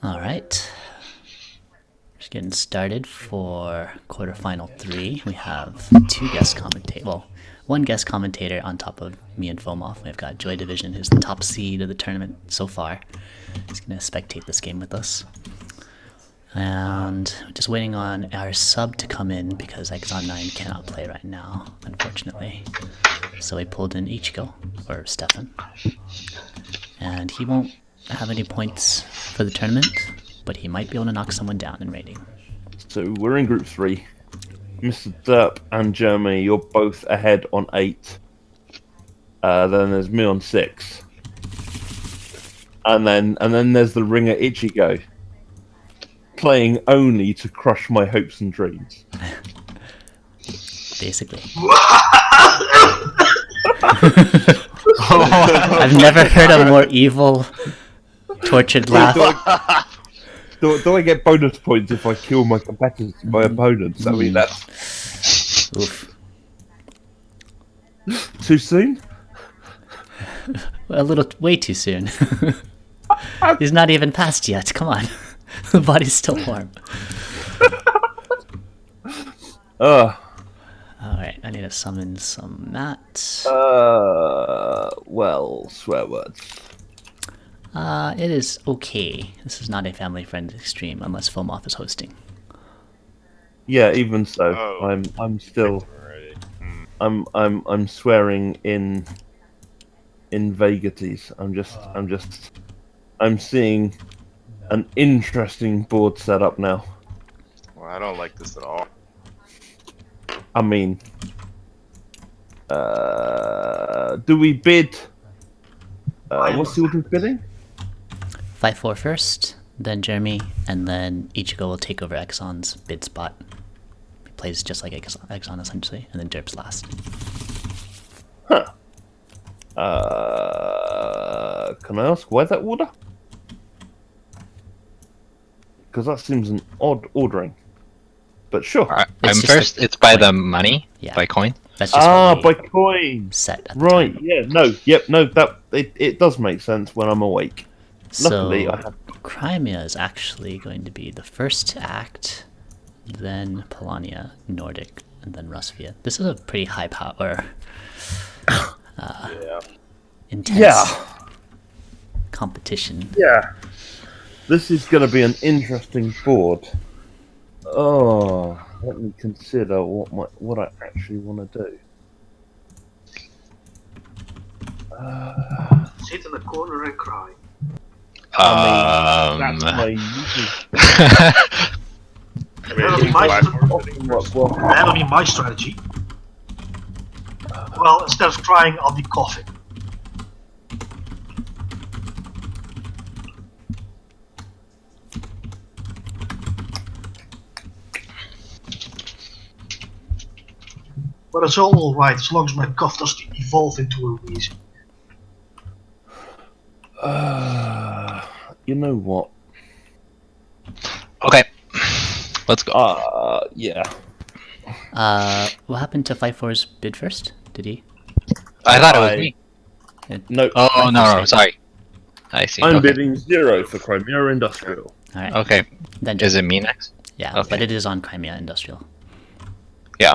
All right. Just getting started for quarterfinal 3. We have two guest commentators. Well, one guest commentator on top of me and Fomov. We've got Joy Division, who's the top seed of the tournament so far. He's going to spectate this game with us. And just waiting on our sub to come in because Exxon 9 cannot play right now, unfortunately. So we pulled in Ichigo, or Stefan. And he won't have any points for the tournament, but he might be able to knock someone down in rating. So we're in group 3. Mr. Derp and Jeremy, you're both ahead on 8. Then there's me on 6. And then there's the ringer Ichigo, playing only to crush my hopes and dreams. Basically. I've never heard a more evil, tortured laugh. Do I get bonus points if I kill my competitors, my opponents? I mean, that's... Oof. Too soon? A little, way too soon. He's not even passed yet, come on. The body's still warm. Alright, I need to summon some mats. Well, swear words. It is okay. This is not a family-friendly stream unless Fomov is hosting. Yeah, even so, I'm still, I'm swearing in vagities. I'm seeing an interesting board setup now. Well, I don't like this at all. I mean, do we bid? What's the order of bidding? 5-4 first, then Jeremy, and then Ichigo will take over Exxon's bid spot. He plays just like Exxon essentially, and then Derp's last. Huh. Can I ask why that order? Because that seems an odd ordering. But sure. I'm first. It's by the money, by coin. That's just by coin. Set at right. the time. Yeah. No. Yep. No. That it does make sense when I'm awake. Luckily, So I have... Crimea is actually going to be the first act, then Polania, Nordic, and then Rusvia. This is a pretty high power, intense competition. Yeah. This is going to be an interesting board. Oh, let me consider what I actually want to do. Sit in the corner and cry. I mean, that's my usual... That'll be my strategy. Well, instead of crying, I'll be coughing. But it's all alright as long as my cough doesn't evolve into a wheeze. You know what? Okay, let's go. Yeah. What happened to 5-4's bid first? Did he? I thought it was me. No. Oh no, sorry. I see. I'm Okay. bidding 0 for Crimea Industrial. Alright. Okay. Then Is it me next? Yeah, Okay. but it is on Crimea Industrial. Yeah.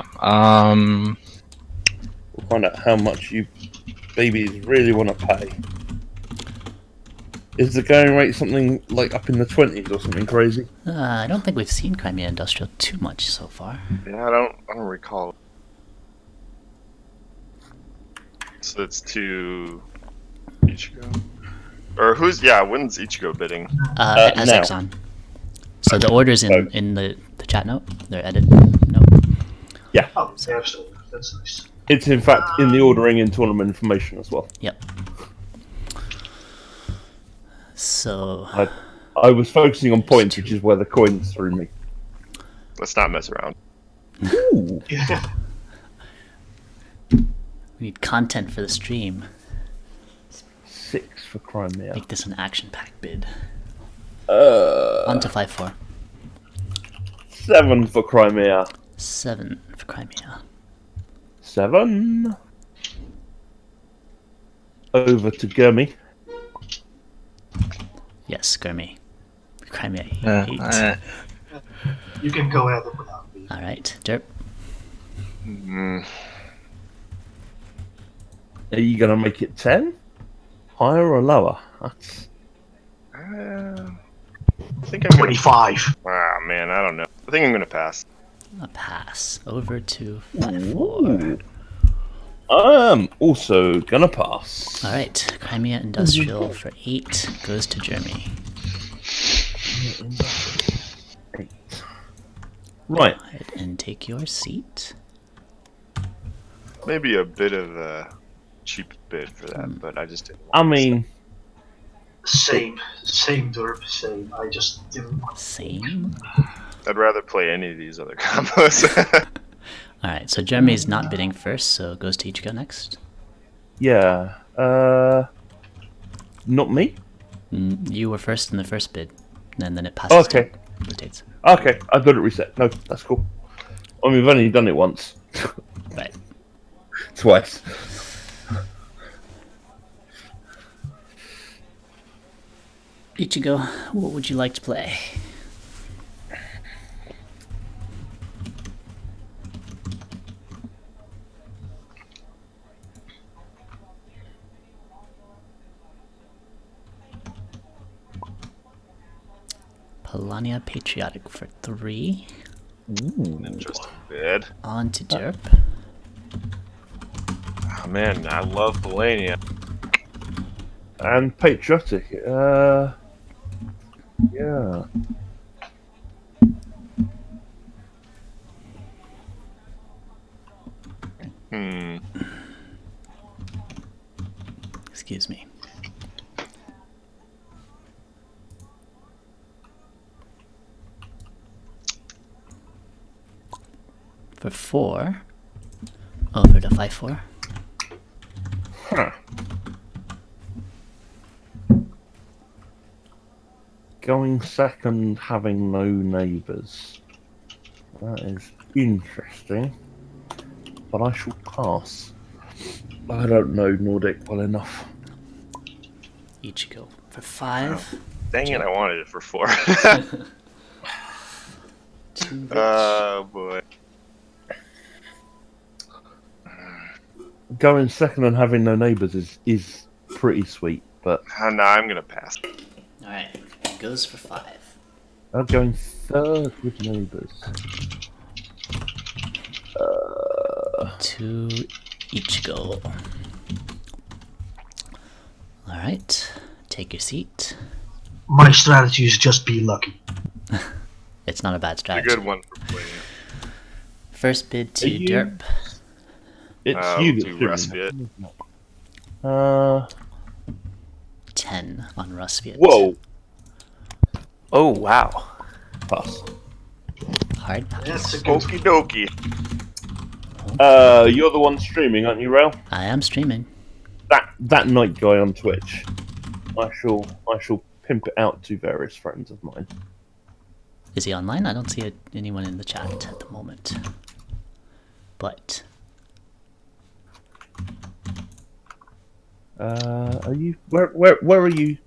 We'll find out how much you babies really want to pay. Is the going rate something like up in the 20s or something crazy? I don't think we've seen Crimea Industrial too much so far. Yeah, I don't recall. So it's to Ichigo, or who's? Yeah, when's Ichigo bidding? As now. Exxon. So the order's in the chat note. They're edited note. Yeah. Oh, absolutely. That's nice. It's in fact in the ordering and tournament information as well. Yep. So I was focusing on points, which is where the coins threw me. Let's not mess around. Ooh. Yeah. we need content for the stream. 6 for Crimea. Make this an action-packed bid. Uh, On to 5-4. 7 for Crimea. 7 for Crimea. 7. Over to Gurmy. Yes, Gurmy. Crimea Uh, 8. uh, You can go ahead without me. Alright, Derp. Mm, Are you gonna make it 10? Higher or lower? That's... I think I'm gonna. 25. Ah, man, I don't know. I think I'm gonna pass. A pass. Over to 5-4. Ooh. I'm also gonna pass. Alright, Crimea Industrial for 8 goes to Germany. Right. Go ahead and take your seat. Maybe a bit of a cheap bid for that, but I just didn't. I Want to mean, Same derp, same. I just didn't want to think. Same. I'd rather play any of these other combos. Alright, so Germany's not bidding first, so it goes to Ichigo next. yeah. Not me? You were first in the first bid, and then it passes Okay. to rotates. Okay, I got it reset. No, that's cool. I mean, we've only done it once. Right. Twice. Ichigo, what would you like to play? Polania Patriotic for 3. Interesting bid. On to Derp. Oh, man, I love Polania. And patriotic. Yeah. Excuse me. For 4. Over to 5-4. Huh. Going second, having no neighbours. That is interesting. But I shall pass. I don't know Nordic well enough. Ichigo for 5. Dang it, I wanted it for 4. 2 rich. Oh, boy. Going second and having no neighbours is pretty sweet, but No, I'm going to pass. Alright, it goes for 5. I'm going third with neighbours. To Ichigo. Alright, take your seat. My strategy is just be lucky. It's not a bad It's a strategy. good one for playing. First bid to Are you- Derp. It's you To that's Rusviet. doing it. 10 on Rusviet. Whoa. Oh, wow. Pass. Hard pass. That's a good. Okie dokie. You're the one streaming, aren't you, Rail? I am streaming. That night guy on Twitch. I shall pimp it out to various friends of mine. Is he online? I don't see anyone in the chat at the moment. But Are you where are you?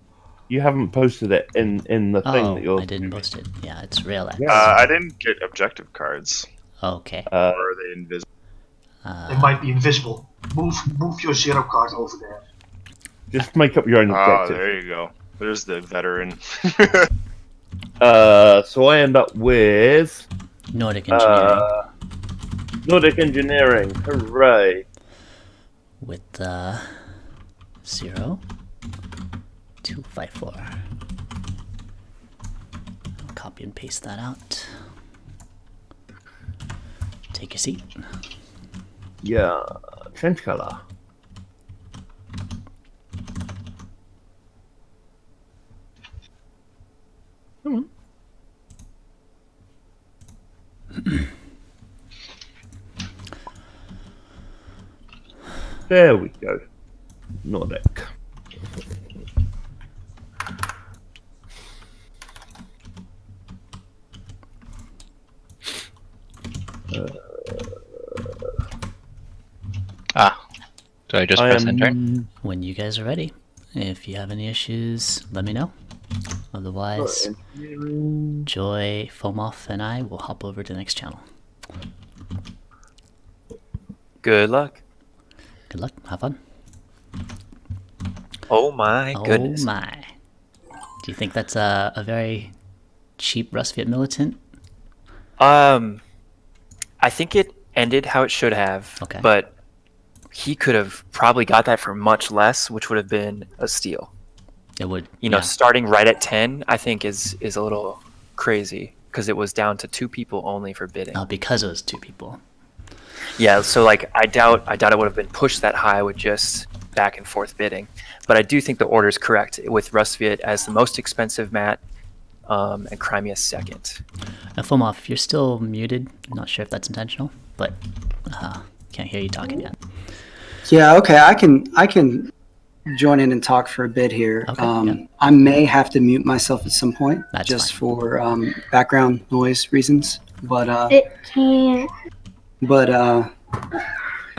You haven't posted it in the thing that you're. I didn't post it. Yeah, it's Rail X. Yeah. I didn't get objective cards. Okay. Or are they invisible? They might be invisible. Move your 0 card over there. Just make up your own Ah, objective. there you go. There's the veteran. So I end up with Nordic Engineering Nordic Engineering. Hooray! with 0 to 5-4. Copy and paste that out. Take your seat. Yeah, change color. There we go. Nordic. Do I just I press enter? am When you guys are ready. If you have any issues, let me know. Otherwise, Engineering. Joy, Fomoff, and I will hop over to the next channel. Good luck. Good luck. Have fun. Oh my Oh goodness. my. Do you think that's a very cheap Rustviet militant? I think it ended how it should have. Okay. But he could have probably got that for much less, which would have been a steal. It would. You know, yeah. starting right at 10, I think is a little crazy because it was down to 2 people only for bidding. Because it was 2 people. Yeah, so like I doubt it would have been pushed that high with just back and forth bidding. But I do think the order is correct with Rustviet as the most expensive mat, and Crimea second. Fomoff, you're still muted. Not sure if that's intentional, but can't hear you talking yet. Yeah, okay, I can join in and talk for a bit here. Okay, yeah. I may have to mute myself at some point, That's just fine. for background noise reasons. But It can't.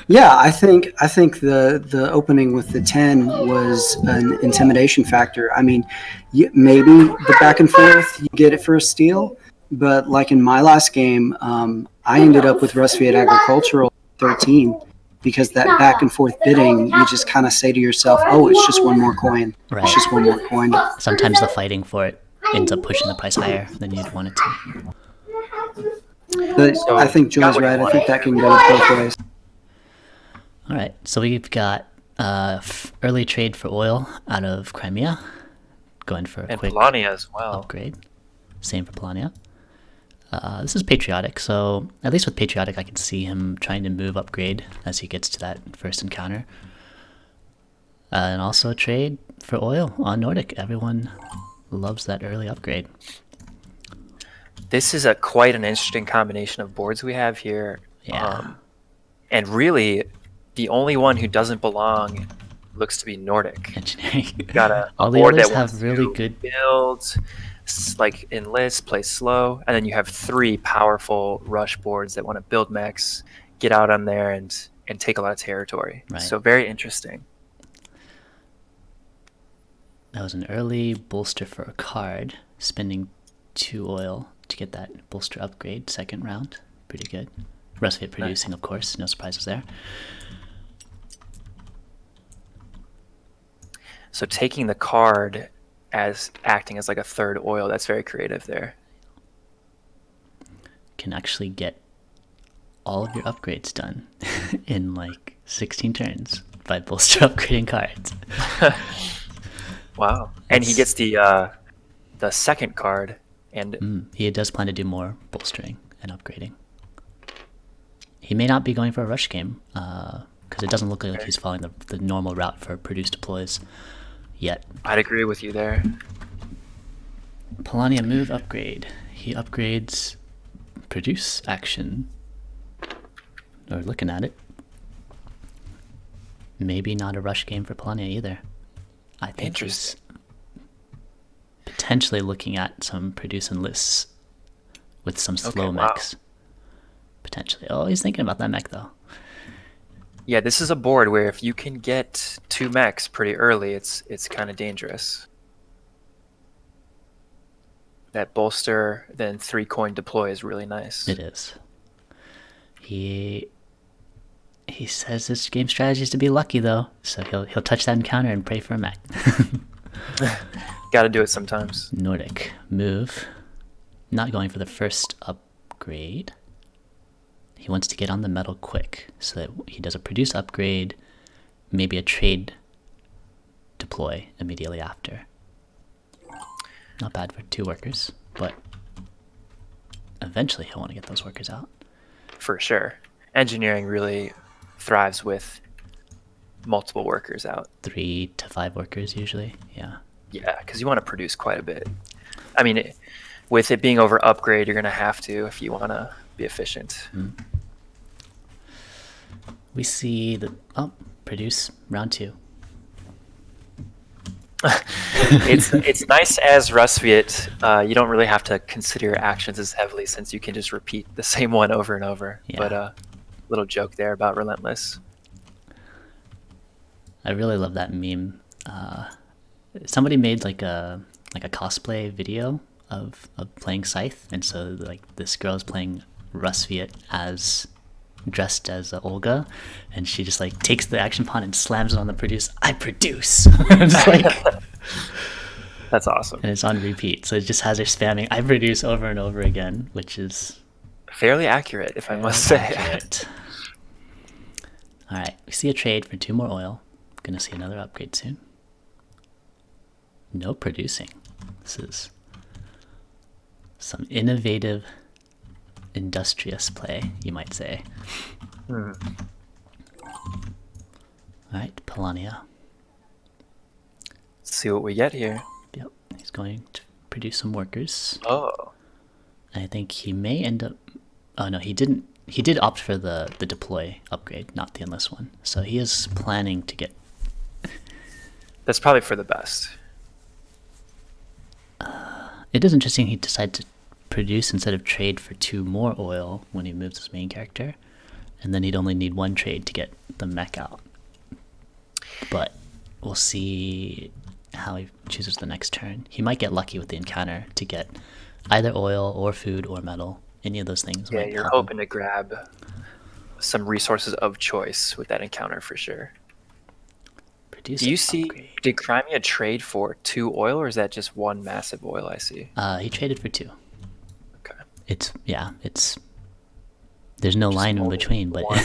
yeah, I think the opening with the 10 was an intimidation factor. I mean, maybe the back and forth you get it for a steal, but like in my last game, I ended up with Rustviet Agricultural 13 because that back and forth bidding, you just kind of say to yourself, "Oh, it's just one more coin. Right. It's just one more coin." Sometimes the fighting for it ends up pushing the price higher than you'd want it to. But So, I think Joy's got what you right. I think wanted. that can go both ways. All right, so we've got early trade for oil out of Crimea, going for a And quick Polania as well. upgrade. Same for Polania. This is Patriotic, so at least with Patriotic I can see him trying to move upgrade as he gets to that first encounter. And also a trade for oil on Nordic. Everyone loves that early upgrade. This is quite an interesting combination of boards we have here. Yeah. And really, the only one who doesn't belong looks to be Nordic. Engineering. Got a All the board others that wants have really to good. build, like enlist, play slow, and then you have 3 powerful rush boards that want to build mechs, get out on there, and take a lot of territory. Right. So very interesting. That was an early bolster for a card, spending 2 oil to get that bolster upgrade second round. Pretty good. Rustviet producing, of course, no surprises there. So taking the card as acting as like a third oil, that's very creative there. Can actually get all of your upgrades done in like 16 turns by bolster upgrading cards. Wow. And he gets the second card, and He does plan to do more bolstering and upgrading. He may not be going for a rush game, because it doesn't look like he's following the normal route for produce deploys yet. I'd agree with you there. Polania move upgrade. He upgrades produce action. Or looking at it. Maybe not a rush game for Polania either. I think he's Interesting. potentially looking at some produce and lists with some slow wow. mechs. Potentially. Oh, he's thinking about that mech though. Yeah, this is a board where if you can get 2 mechs pretty early, it's kind of dangerous. That bolster, then 3 coin deploy is really nice. It is. He says his game strategy is to be lucky though, so he'll touch that encounter and pray for a mech. Got to do it sometimes. Nordic move. Not going for the first upgrade. He wants to get on the metal quick, so that he does a produce upgrade, maybe a trade deploy immediately after. Not bad for 2 workers, but eventually he'll want to get those workers out. For sure. Engineering really thrives with multiple workers out. 3 to 5 workers usually, yeah. Yeah, because you want to produce quite a bit. I mean, with it being over upgrade, you're going to have to if you want to be efficient. We see the produce round 2. It's nice as Rustviet. You don't really have to consider your actions as heavily since you can just repeat the same one over and over. Yeah. But little joke there about relentless. I really love that meme. Somebody made like a like a cosplay video of playing Scythe, and so like this girl is playing Rusviet as dressed as Olga, and she just like takes the action pawn and slams it on the produce. I produce. It's like, That's awesome. and it's on repeat, so it just has her spamming I produce over and over again, which is Fairly accurate, if I must say. accurate. All right, we see a trade for 2 more oil. Gonna see another upgrade soon. No producing. This is some innovative, industrious play, you might say. Hmm. All right, Polania. Let's see what we get here. Yep, he's going to produce some workers. Oh, I think he may end up. Oh no, he didn't. He did opt for the deploy upgrade, not the endless one. So he is planning to get. that's probably for the best. It is interesting he decided to produce instead of trade for 2 more oil when he moves his main character, and then he'd only need 1 trade to get the mech out. But we'll see how he chooses the next turn. He might get lucky with the encounter to get either oil or food or metal. Any of those things. Yeah, might you're help him. hoping to grab some resources of choice with that encounter for sure. Produce Do you an see, upgrade. did Crimea trade for 2 oil, or is that just 1 massive oil I see? He traded for 2. Okay. It's there's no line in only between, but one.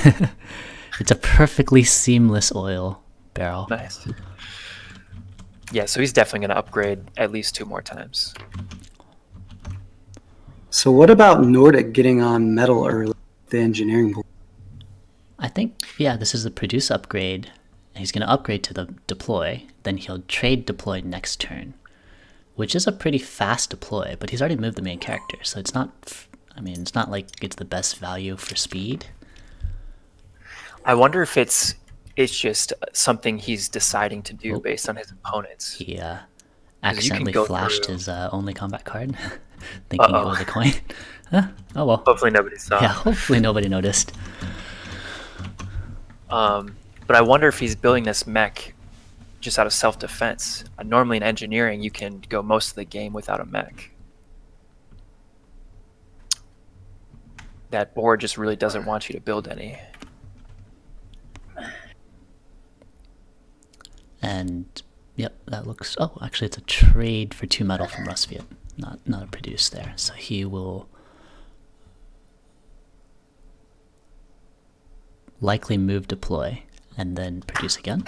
it's a perfectly seamless oil barrel. Nice. Yeah, so he's definitely going to upgrade at least 2 more times. So what about Nordic getting on metal early? The engineering board. I think, yeah, this is the produce upgrade. He's going to upgrade to the deploy, then he'll trade deploy next turn, which is a pretty fast deploy, but he's already moved the main character, so it's not, I mean, it's not like it's the best value for speed. I wonder if it's just something he's deciding to do Oh. based on his opponents. He you can accidentally go flashed through- his only combat card, thinking Uh-oh. it was a coin. Huh, oh well. Hopefully nobody saw. Yeah, hopefully nobody noticed. But I wonder if he's building this mech just out of self-defense. Normally in engineering, you can go most of the game without a mech. That board just really doesn't want you to build any. And yep, that looks. Oh, actually, it's a trade for 2 metal from Rusviet, not a produce there. So he will likely move deploy and then produce again.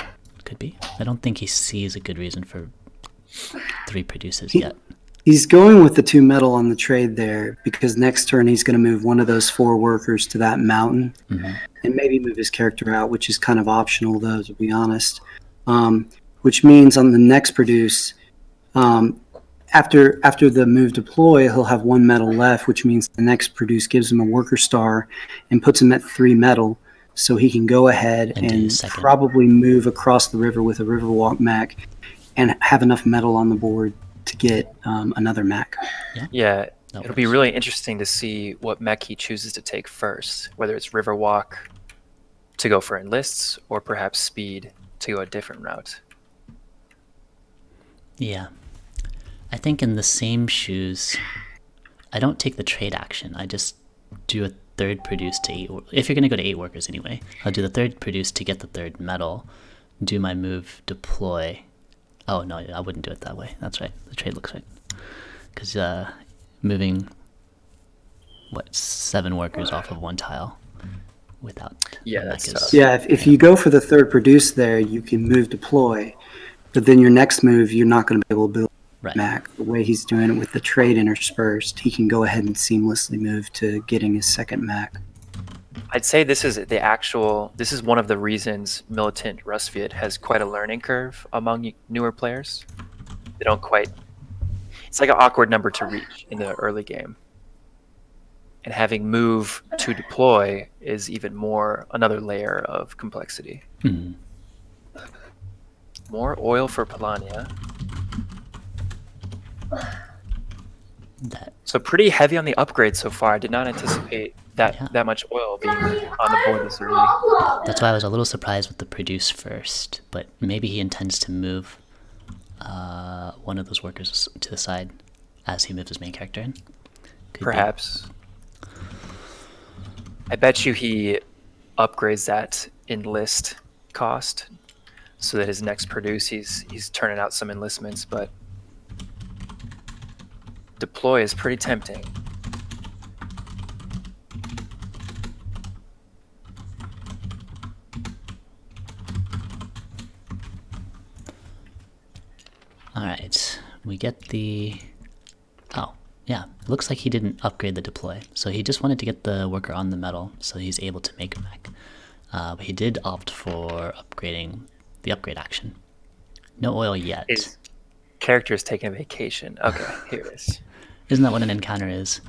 Could be. I don't think he sees a good reason for 3 produces yet. He's going with the 2 metal on the trade there because next turn he's going to move one of those 4 workers to that mountain and maybe move his character out, which is kind of optional though, to be honest. Which means on the next produce, after the move deploy, he'll have 1 metal left, which means the next produce gives him a worker star and puts him at 3 metal. So he can go ahead And do and second. probably move across the river with a Riverwalk mech and have enough metal on the board to get another mech. Yeah, That it'll be works. really interesting to see what mech he chooses to take first, whether it's Riverwalk to go for enlists or perhaps speed to go a different route. Yeah. I think in the same shoes, I don't take the trade action. I just do a 3rd produce to 8. If you're going to go to 8 workers anyway, I'll do the 3rd produce to get the 3rd metal, do my move, deploy. Oh, no, I wouldn't do it that way. That's right. The trade looks right. Because moving, 7 workers off of 1 tile without Yeah, a mech that's is- tough. Yeah, if you go for the 3rd produce there, you can move deploy, but then your next move, you're not going to be able to build Right. Mac. The way he's doing it with the trade interspersed, he can go ahead and seamlessly move to getting his 2nd Mac. I'd say this is one of the reasons Militant Rusviet has quite a learning curve among newer players. They don't quite, it's like an awkward number to reach in the early game. And having move to deploy is even more, another layer of complexity. Mhm. More oil for Polania. That So pretty heavy on the upgrade so far. I did not anticipate that much oil being on the board this early. That's why I was a little surprised with the produce first, but maybe he intends to move one of those workers to the side as he moves his main character in. Could be. Perhaps. I bet you he upgrades that enlist cost so that his next produce he's turning out some enlistments, but deploy is pretty tempting. Alright, we get the... Oh, yeah, it looks like he didn't upgrade the deploy. So he just wanted to get the worker on the metal so he's able to make a mech. But he did opt for upgrading the upgrade action. No oil yet. His character is taking a vacation. Okay, here it is. Isn't that what an encounter is?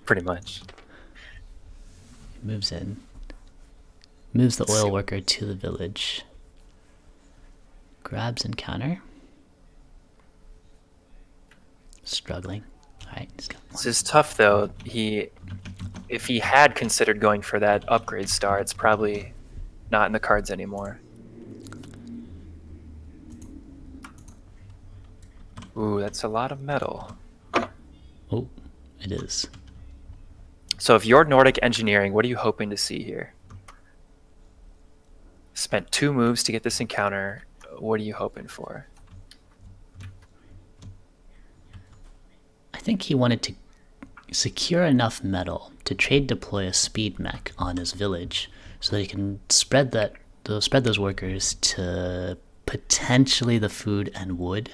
Pretty much. Moves in. Moves the oil worker to the village. Grabs encounter. Struggling. Alright, he's got one. This is tough though. If he had considered going for that upgrade star, it's probably not in the cards anymore. Ooh, that's a lot of metal. Oh, it is. So if you're Nordic Engineering, what are you hoping to see here? Spent 2 moves to get this encounter. What are you hoping for? I think he wanted to secure enough metal to trade deploy a speed mech on his village so that he can spread those workers to potentially the food and wood.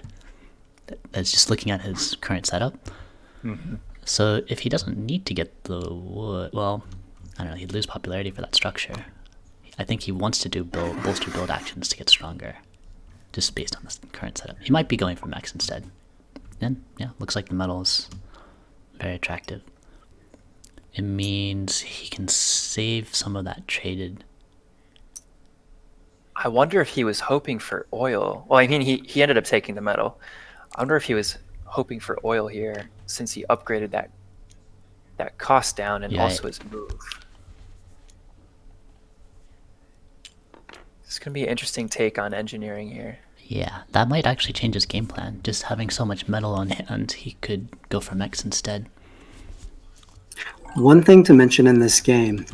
That's just looking at his current setup. Mm-hmm. So if he doesn't need to get the wood, well, I don't know, he'd lose popularity for that structure. I think he wants to do bolster build actions to get stronger, just based on this current setup. He might be going for mechs instead. And yeah, looks like the metal is very attractive. It means he can save some of that traded. I wonder if he was hoping for oil. Well, I mean, he ended up taking the metal. I wonder if he was hoping for oil here since he upgraded that cost down and Yeah, also his move. It's going to be an interesting take on engineering here. Yeah, that might actually change his game plan. Just having so much metal on hand, he could go for mechs instead. One thing to mention in this game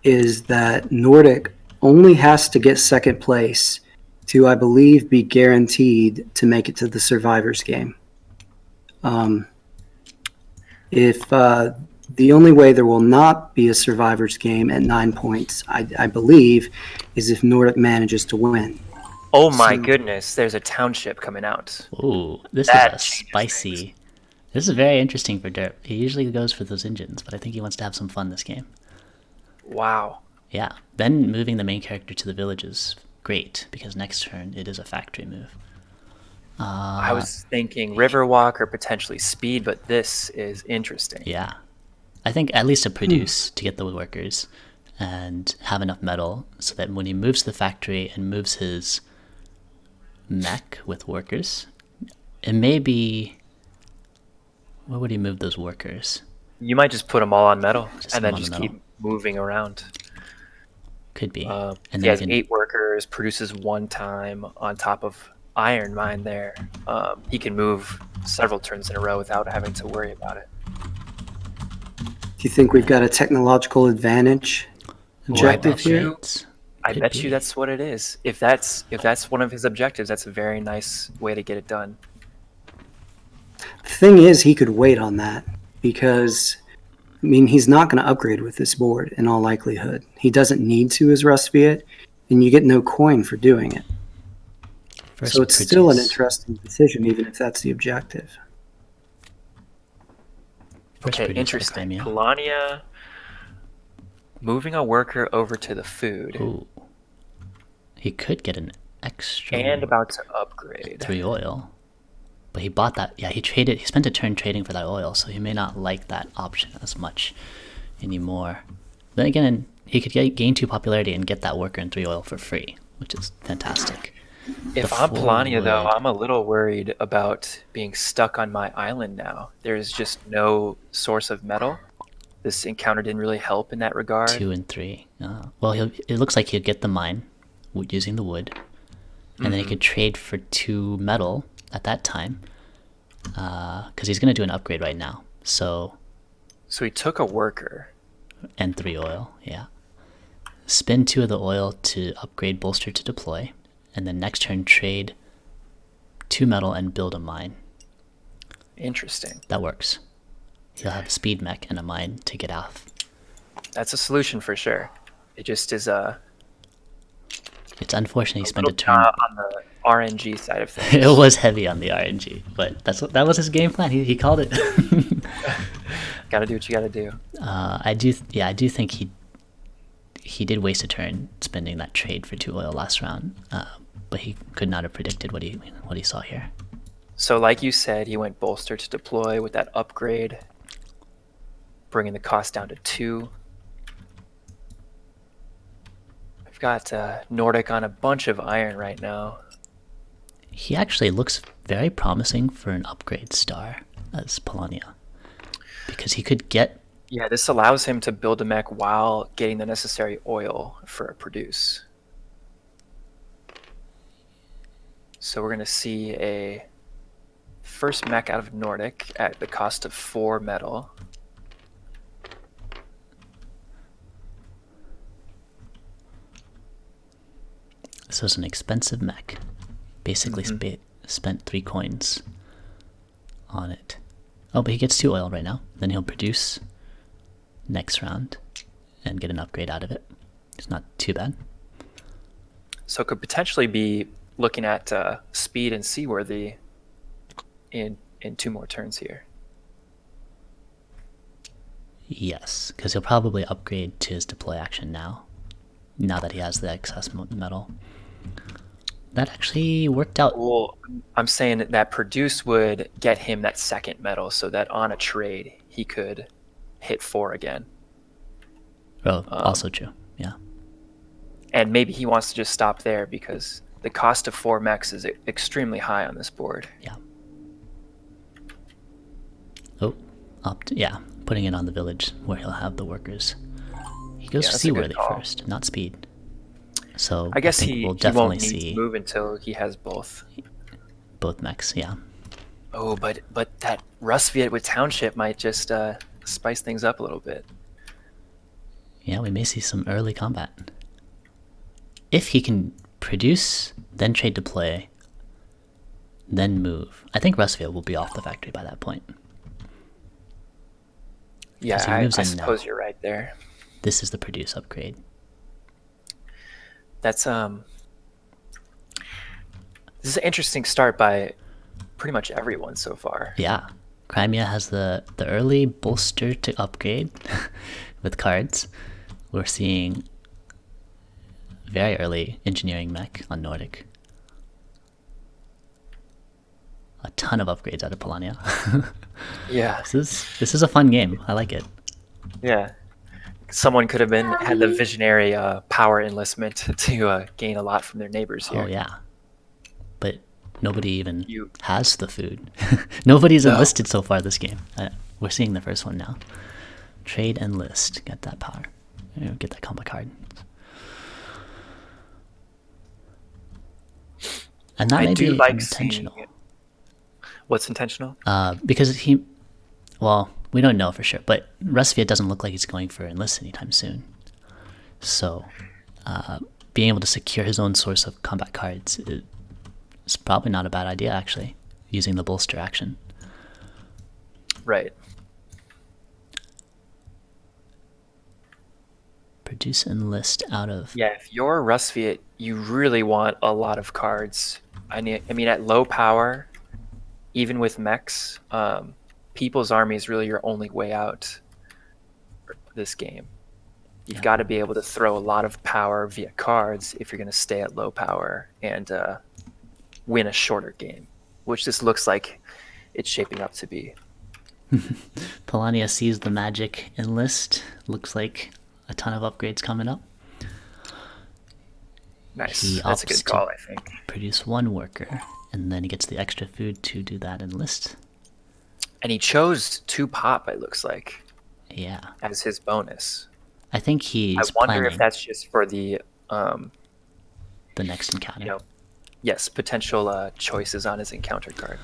is that Nordic only has to get second place to, I believe, be guaranteed to make it to the Survivors game. If the only way there will not be a Survivors game at 9 points, I believe, is if Nordic manages to win. Oh my So- goodness, there's a township coming out. Ooh, this That is a changes spicy. things. This is very interesting for Derp. He usually goes for those engines, but I think he wants to have some fun this game. Wow. Yeah, then moving the main character to the village is great, because next turn it is a factory move. I was thinking Riverwalk or potentially Speed, but this is interesting. Yeah. I think at least to produce to get the workers and have enough metal so that when he moves to the factory and moves his mech with workers, it may be... Where would he move those workers? You might just put them all on metal Just and them then on the just metal. keep moving around. Could be. And and he then has he can, 8 workers, produces 1 time on top of Iron Mine there. He can move several turns in a row without having to worry about it. Do you think we've got a technological advantage objective here? I Could bet be. you that's what it is. If that's one of his objectives, that's a very nice way to get it done. The thing is, he could wait on that because, I mean, he's not going to upgrade with this board in all likelihood. He doesn't need to as Rustviet, and you get no coin for doing it. First So it's still an produce. interesting decision, even if that's the objective. First Okay, produce interesting. Academia. Polania moving a worker over to the food Ooh. He could get an extra and about to upgrade. 3 oil. But he bought that. Yeah, he spent a turn trading for that oil, so he may not like that option as much anymore. Then again, he could gain 2 popularity and get that worker and 3 oil for free, which is fantastic. If The I'm Polania, though, forward- I'm a little worried about being stuck on my island now. There's just no source of metal. This encounter didn't really help in that regard. 2 and 3. Well, it looks like he'll get the mine using the wood. and then he could trade for 2 metal at that time, because he's going to do an upgrade right now. So he took a worker. and 3 oil, yeah. Spend 2 of the oil to upgrade bolster to deploy, and then next turn trade 2 metal and build a mine. Interesting. That works. He'll have a speed mech and a mine to get off. That's a solution for sure. It just is It's unfortunate he spent a little, turn. on the RNG side of things. It was heavy on the RNG, but that was his game plan. He called it. Gotta do what you gotta do. I do think he did waste a turn spending that trade for 2 oil last round, but he could not have predicted what he saw here. So like you said, he went bolster to deploy with that upgrade, bringing the cost down to 2. We've got Nordic on a bunch of iron right now. He actually looks very promising for an upgrade star as Polania, because he could get. Yeah, this allows him to build a mech while getting the necessary oil for a produce. So we're going to see a first mech out of Nordic at the cost of 4 metal. This was an expensive mech. Basically spent 3 coins on it. Oh, but he gets 2 oil right now. Then he'll produce next round and get an upgrade out of it. It's not too bad. So it could potentially be looking at speed and seaworthy in 2 more turns here. Yes, because he'll probably upgrade to his deploy action now that he has the excess metal. That actually worked out. Well, I'm saying that produce would get him that second metal so that on a trade he could hit 4 again. Oh, also true. Yeah. And maybe he wants to just stop there because the cost of 4 mechs is extremely high on this board. Yeah. Oh, yeah, putting it on the village where he'll have the workers. He goes Yeah, for that's a good seaworthy call. first, not speed. So I guess think he we'll won't definitely need see to move until he has both. both mechs. Yeah. Oh, but that Rustviet with Township might just spice things up a little bit. Yeah, we may see some early combat. If he can produce, then trade deploy, then move. I think Rustfield will be off the factory by that point. Yeah, he I moves in suppose now. you're right there. This is the produce upgrade. That's this is an interesting start by pretty much everyone so far. Yeah. Crimea has the early bolster to upgrade with cards. We're seeing very early engineering mech on Nordic. A ton of upgrades out of Polania. Yeah, This is a fun game. I like it. yeah. Someone could have had the visionary power enlistment to gain a lot from their neighbors here. Oh yeah. But nobody even You- has the food. Nobody's No. enlisted so far this game. We're seeing the first one now. Trade and list. Get that power. Get that combo card. And that I may do be like intentional. seeing what's intentional. Because we don't know for sure, but Rustviet doesn't look like he's going for enlist anytime soon. So, being able to secure his own source of combat cards is probably not a bad idea, actually, using the bolster action. Right. Produce enlist out of... Yeah, if you're Rustviet, you really want a lot of cards. I mean, at low power, even with mechs, People's Army is really your only way out this game. You've got to be able to throw a lot of power via cards if you're going to stay at low power and win a shorter game, which this looks like it's shaping up to be. Polania sees the magic enlist. Looks like a ton of upgrades coming up. Nice. He That's a opts good to call, I think. Produce 1 worker, and then he gets the extra food to do that enlist. And he chose 2 pop, it looks like, Yeah. as his bonus. I think he's I wonder planning if that's just for the the next encounter. Yes, potential choices on his encounter card.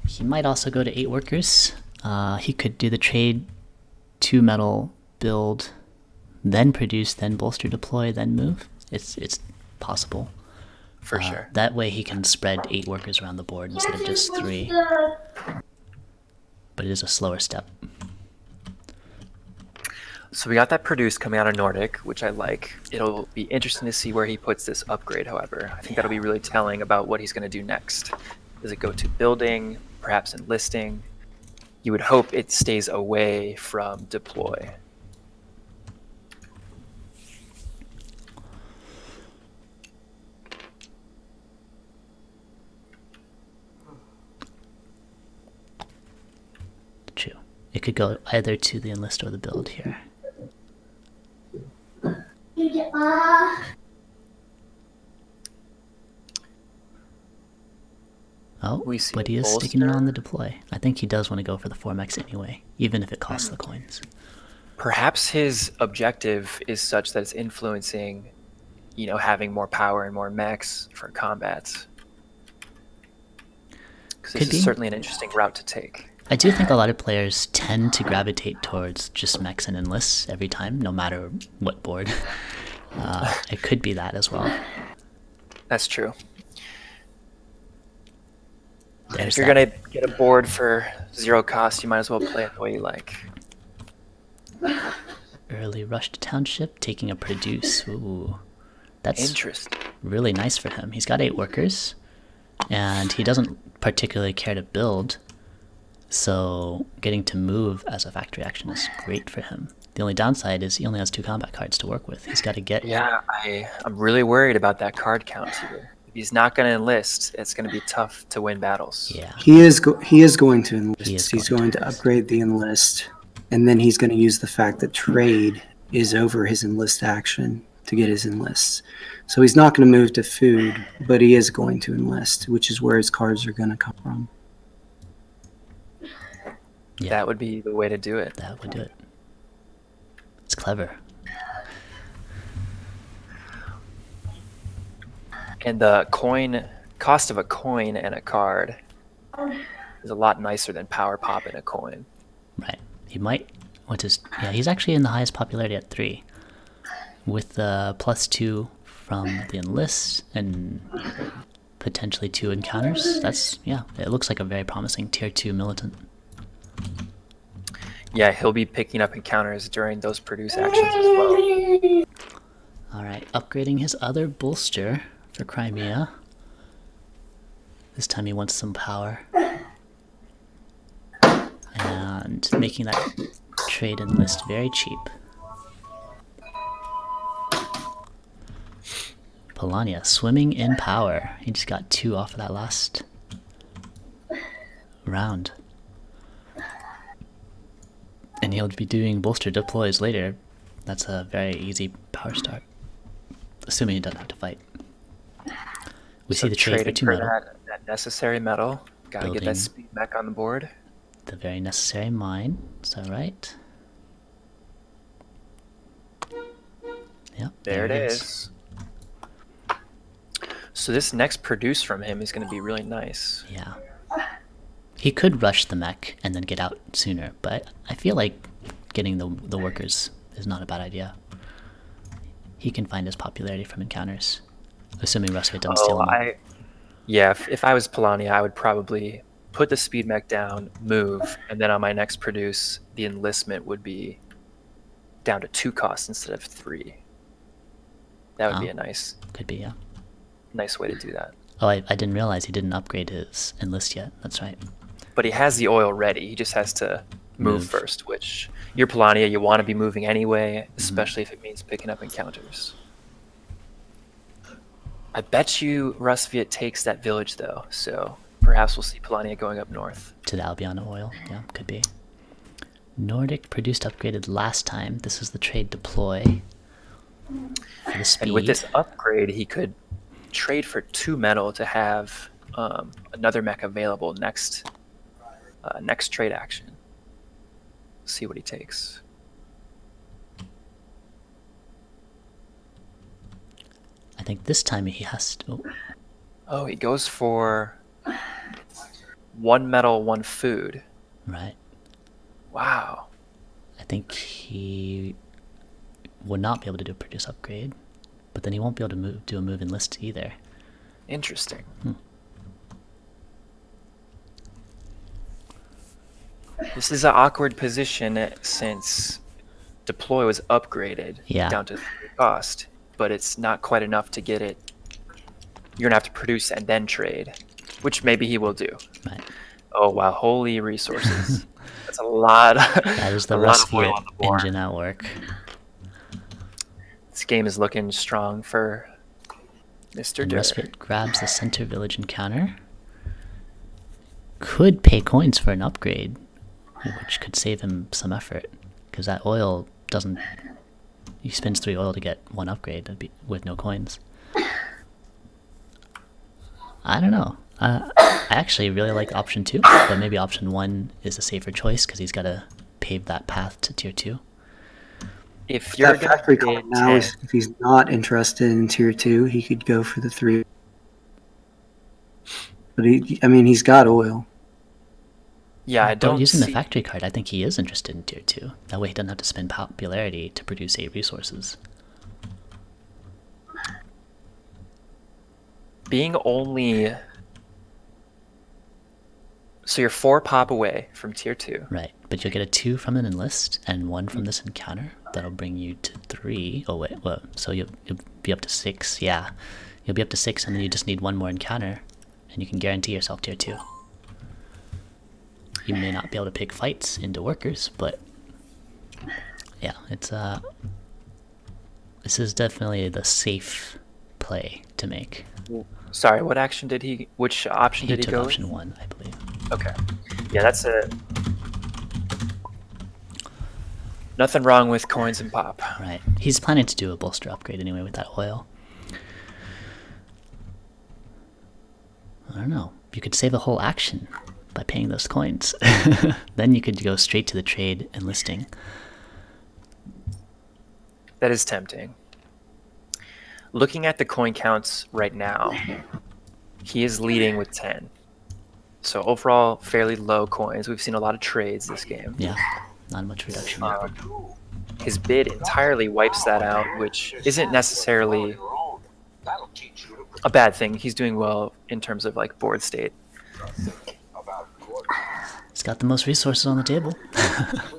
He might also go to 8 workers. He could do the trade 2 metal build, then produce, then bolster deploy, then move. It's possible. For sure. That way he can spread 8 workers around the board instead of just 3. But it is a slower step. So we got that produce coming out of Nordic, which I like. It'll be interesting to see where he puts this upgrade, however. I think that'll be really telling about what he's going to do next. Does it go to building, perhaps enlisting? You would hope it stays away from deploy. True. It could go either to the enlist or the build here. Oh, We see but he is sticking it bolster. on the deploy. I think he does want to go for the 4-mex anyway, even if it costs the coins. Perhaps his objective is such that it's influencing, having more power and more mechs for combats. Because Could this be. is certainly an interesting route to take. I do think a lot of players tend to gravitate towards just mechs and enlists every time, no matter what board. It could be that as well. That's true. And There's if you're that. going to get a board for 0 cost, you might as well play it the way you like. Early rush to township, taking a produce. Ooh, that's Interesting. really nice for him. He's got 8 workers, and he doesn't particularly care to build, so getting to move as a factory action is great for him. The only downside is he only has 2 combat cards to work with. He's got to get... Yeah, I'm really worried about that card count here. If he's not going to enlist, it's going to be tough to win battles. Yeah, He is going to enlist. He is He's going going to to enlist. upgrade the enlist, and then he's going to use the fact that trade is over his enlist action to get his enlists. So he's not going to move to food, but he is going to enlist, which is where his cards are going to come from. yeah, That would be the way to do it. that would do it. It's clever. And the cost of a coin and a card is a lot nicer than power pop and a coin. Right. He might... he's actually in the highest popularity at 3. With the +2 from the enlist and potentially 2 encounters. It looks like a very promising tier 2 militant. Yeah, he'll be picking up encounters during those produce actions as well. Alright, upgrading his other bolster for Crimea. This time he wants some power. And making that trade enlist very cheap. Polania swimming in power. He just got 2 off of that last round. And he'll be doing bolster deploys later. That's a very easy power start. Assuming he doesn't have to fight. We see the trade for trading 2 for metal. that necessary metal. Gotta get Building. that speed back on the board. The very necessary mine. Is that right? Yep. There it is. So this next produce from him is going to be really nice. Yeah. He could rush the mech and then get out sooner, but I feel like getting the workers is not a bad idea. He can find his popularity from encounters, assuming Rusvit doesn't steal him. If I was Polania, I would probably put the speed mech down, move, and then on my next produce, the enlistment would be down to 2 costs instead of 3. That would be a nice Could be, yeah. way to do that. Oh, I didn't realize he didn't upgrade his enlist yet. That's right. But he has the oil ready. He just has to move Move. first, which you're Polania, you want to be moving anyway, especially if it means picking up encounters. I bet you Rusviet takes that village though, so perhaps we'll see Polania going up north. To the Albion oil. Yeah, could be. Nordic produced upgraded last time. This is the trade deploy. For the speed. And with this upgrade, he could trade for 2 metal to have another mech available next trade action. See what he takes. I think this time he has to... Oh, he goes for 1 metal, 1 food. Right. Wow. I think he would not be able to do a produce upgrade, but then he won't be able to do a move in list either. Interesting. This is an awkward position since deploy was upgraded down to 3 cost, but it's not quite enough to get it. You're gonna have to produce and then trade, which maybe he will do. Right. Oh wow, holy resources. That's a lot. That is the Rustfiat engine at work. This game is looking strong for Mr. And Durr. Rustfiat grabs the center village encounter. Could pay coins for an upgrade, which could save him some effort, because that oil doesn't. He spends 3 oil to get 1 upgrade with no coins. I don't know. I actually really like option 2, but maybe option 1 is a safer choice because he's got to pave that path to tier 2. If you're That factory card now, if he's not interested in tier 2, he could go for the 3. But he's got oil. Yeah, I don't using see... the factory card, I think he is interested in tier 2. That way he doesn't have to spend popularity to produce 8 resources. Being only... So you're 4 pop away from tier 2. Right, but you'll get a 2 from an enlist and 1 from this encounter. That'll bring you to 3. Oh wait, well, so you'll be up to 6. Yeah, you'll be up to 6, and then you just need 1 more encounter, and you can guarantee yourself tier 2. You may not be able to pick fights into workers, but yeah, it's this is definitely the safe play to make. Sorry, what action did he? Which option did he took go? Option 1, I believe. Okay, yeah, that's a. Nothing wrong with coins and pop. Right, he's planning to do a bolster upgrade anyway with that oil. I don't know. You could save a whole action by paying those coins. Then you could go straight to the trade enlisting. That is tempting. Looking at the coin counts right now, he is leading with 10. So overall, fairly low coins. We've seen a lot of trades this game. Yeah, not much reduction. His bid entirely wipes that out, which isn't necessarily a bad thing. He's doing well in terms of like board state. He's got the most resources on the table.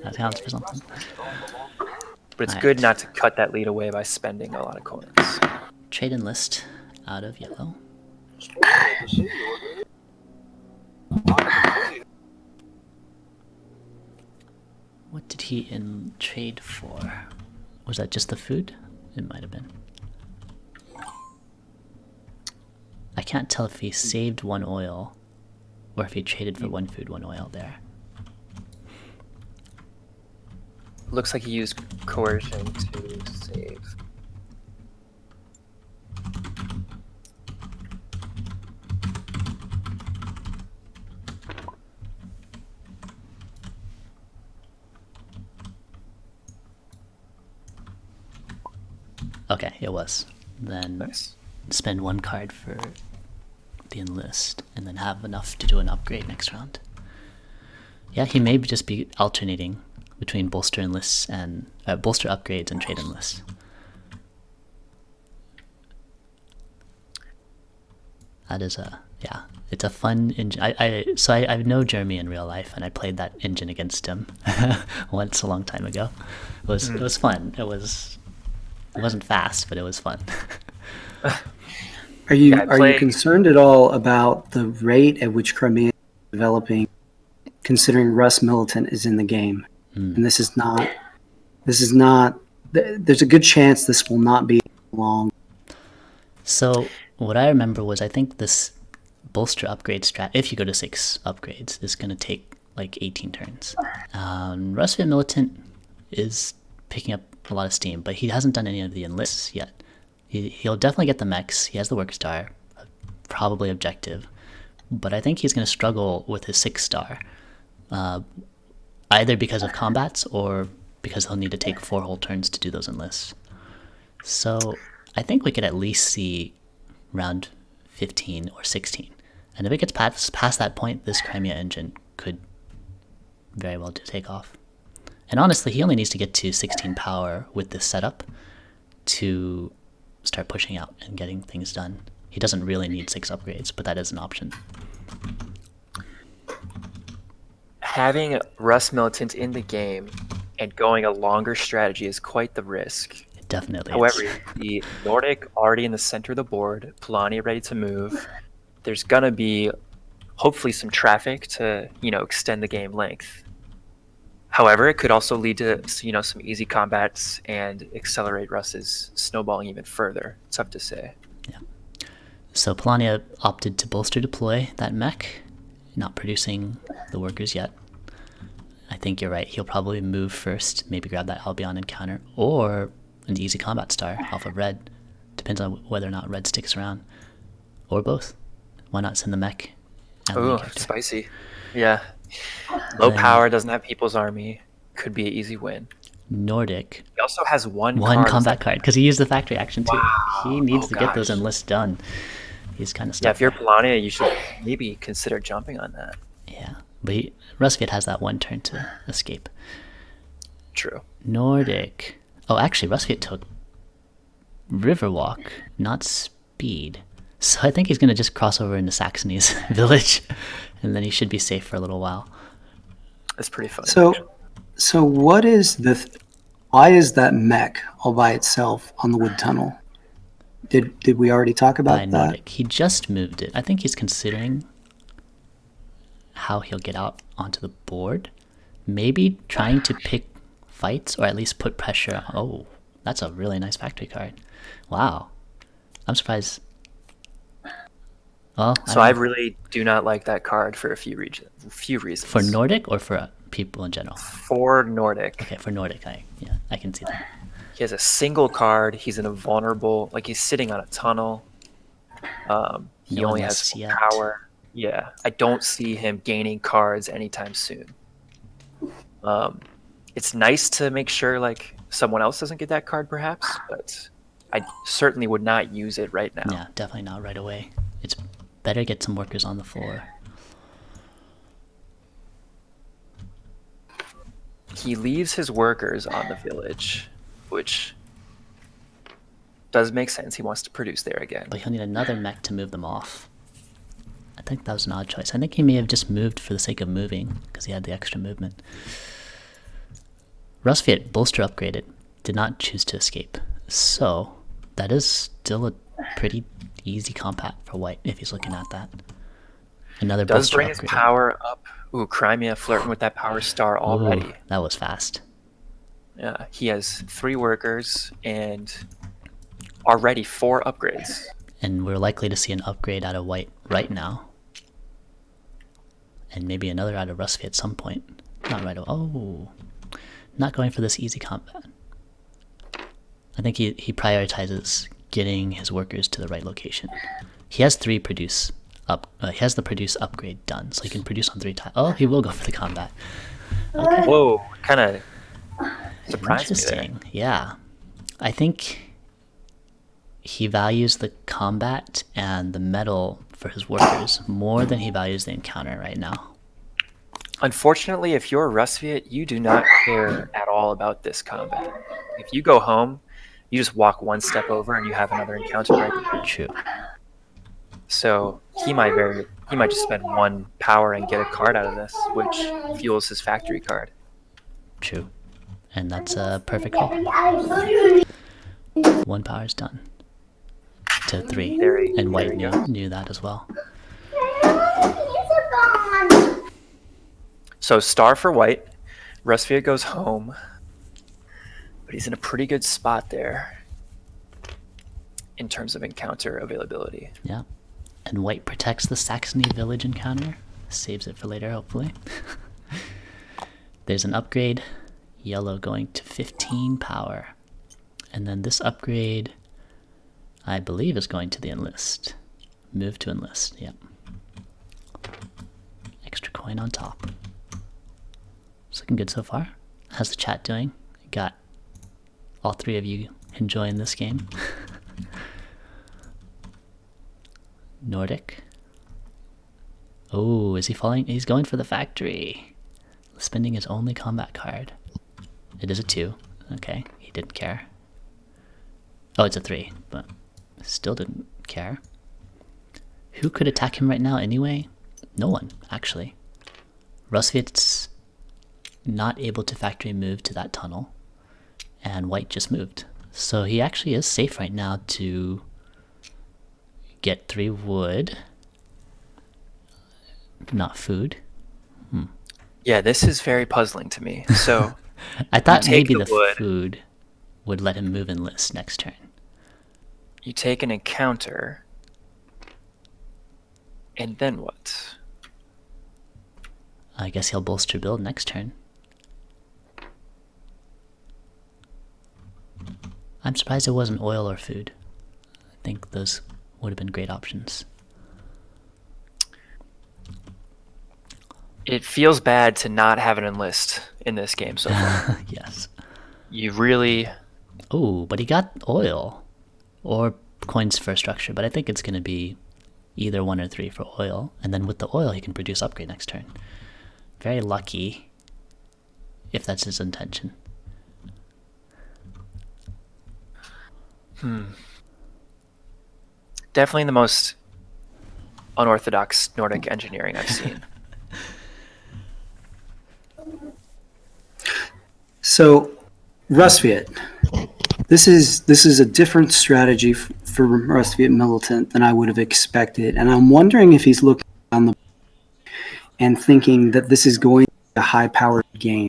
That counts for something. But it's good not to cut that lead away by spending a lot of coins. Trade enlist out of yellow. What did he trade for? Was that just the food? It might have been. I can't tell if he saved 1 oil or if he traded for 1 food, 1 oil there. Looks like he used coercion to save. Okay, it was. Then Nice. spend 1 card for the enlist and then have enough to do an upgrade next round. Yeah, he may just be alternating between bolster enlists and bolster upgrades and trade enlists. That is it's a fun engine. I know Jeremy in real life, and I played that engine against him once a long time ago. It was fun. It wasn't fast, but it was fun. Are you concerned at all about the rate at which Crimea is developing, considering Russ Militant is in the game? And this is not. There's a good chance this will not be long. So what I remember was, I think this bolster upgrade strat, if you go to 6 upgrades, is going to take like 18 turns. Rustfiat Militant is picking up a lot of steam, but he hasn't done any of the enlists yet. He'll definitely get the mechs. He has the work star, probably objective, but I think he's going to struggle with his 6 star, either because of combats or because he'll need to take 4 whole turns to do those enlists. So I think we could at least see round 15 or 16. And if it gets past that point, this Crimea engine could very well take off. And honestly, he only needs to get to 16 power with this setup to start pushing out and getting things done. He doesn't really need 6 upgrades, but that is an option. Having Russ Militant in the game and going a longer strategy is quite the risk. It definitely However, is. the Nordic already in the center of the board, Polani ready to move. There's gonna be hopefully some traffic to, extend the game length. However, it could also lead to, some easy combats and accelerate Russ's snowballing even further. It's tough to say. Yeah. So Polania opted to bolster deploy that mech, not producing the workers yet. I think you're right. He'll probably move first, maybe grab that Albion encounter, or an easy combat star off of red. Depends on whether or not red sticks around. Or both. Why not send the mech? Oh, spicy. Yeah. Low power, doesn't have People's Army. Could be an easy win. Nordic. He also has one combat card, because he used the factory action too. Wow. He needs to get those enlists done. He's kind of stuck. Yeah, if you're Polania, you should maybe consider jumping on that. Yeah, but Rusviet has that one turn to escape. True. Nordic. Oh, actually, Rusviet took Riverwalk, not Speed. So I think he's going to just cross over into Saxony's village, and then he should be safe for a little while. That's pretty funny. So what is why is that mech all by itself on the wood tunnel? Did we already talk about that? Nordic. He just moved it. I think he's considering how he'll get out onto the board. Maybe trying to pick fights, or at least put pressure. Oh, that's a really nice factory card. Wow. I'm surprised. Well, I really do not like that card for a few reasons. For Nordic or for people in general? For Nordic. Okay, for Nordic, I can see that. He has a single card. He's in a vulnerable, he's sitting on a tunnel. He only has power. Yeah, I don't see him gaining cards anytime soon. It's nice to make sure someone else doesn't get that card, perhaps, but I certainly would not use it right now. Yeah, definitely not right away. It's better get some workers on the floor. He leaves his workers on the village, which does make sense. He wants to produce there again. But he'll need another mech to move them off. I think that was an odd choice. I think he may have just moved for the sake of moving, because he had the extra movement. Rusviet bolster upgraded, did not choose to escape. So that is still a pretty easy combat for white if he's looking at that. Another does bolster bring his upgraded. power up. Ooh, Crimea flirting with that power star already. Ooh, that was fast. Yeah, he has 3 workers and already 4 upgrades. And we're likely to see an upgrade out of white right now. And maybe another out of Rusty at some point. Not right away. Oh, not going for this easy combat. I think he prioritizes getting his workers to the right location. He has 3 produce up. He has the produce upgrade done, so he can produce on 3 tiles. Oh, he will go for the combat. Okay. Whoa, kind of surprised me there. Interesting. Yeah, I think he values the combat and the metal for his workers more than he values the encounter right now. Unfortunately, if you're Rusviet, you do not care at all about this combat. If you go home, you just walk one step over and you have another encounter right there. True. So he might just spend 1 power and get a card out of this, which fuels his factory card. True. And that's a perfect call. 1 power is done. To 3. And white knew that as well. So star for white. Rusviet goes home. But he's in a pretty good spot there in terms of encounter availability. Yeah. And white protects the Saxony village encounter. Saves it for later, hopefully. There's an upgrade. Yellow going to 15 power. And then this upgrade, I believe, is going to the enlist. Move to enlist, yep. Extra coin on top. It's looking good so far. How's the chat doing? Got all 3 of you enjoying this game. Nordic. Oh, is he falling? He's going for the factory. Spending his only combat card. It is a 2. Okay, he didn't care. Oh, it's a 3, but still didn't care. Who could attack him right now anyway? No one, actually. Rusviet's not able to factory move to that tunnel, and white just moved. So he actually is safe right now to get 3 wood. Not food. Yeah, this is very puzzling to me. So I thought take maybe the the wood. food would let him move enlist next turn. you take an encounter, and then what? I guess he'll bolster build next turn. I'm surprised it wasn't oil or food. I think those would have been great options. It feels bad to not have an enlist in this game so far. Yes. You really... Oh, but he got oil. Or coins for structure, but I think it's going to be either 1 or 3 for oil. And then with the oil, he can produce upgrade next turn. Very lucky, if that's his intention. Definitely the most unorthodox Nordic engineering I've seen. So, Rustviet, this is a different strategy for Rustviet Militant than I would have expected, and I'm wondering if he's looking down the and thinking that this is going to be a high-powered game.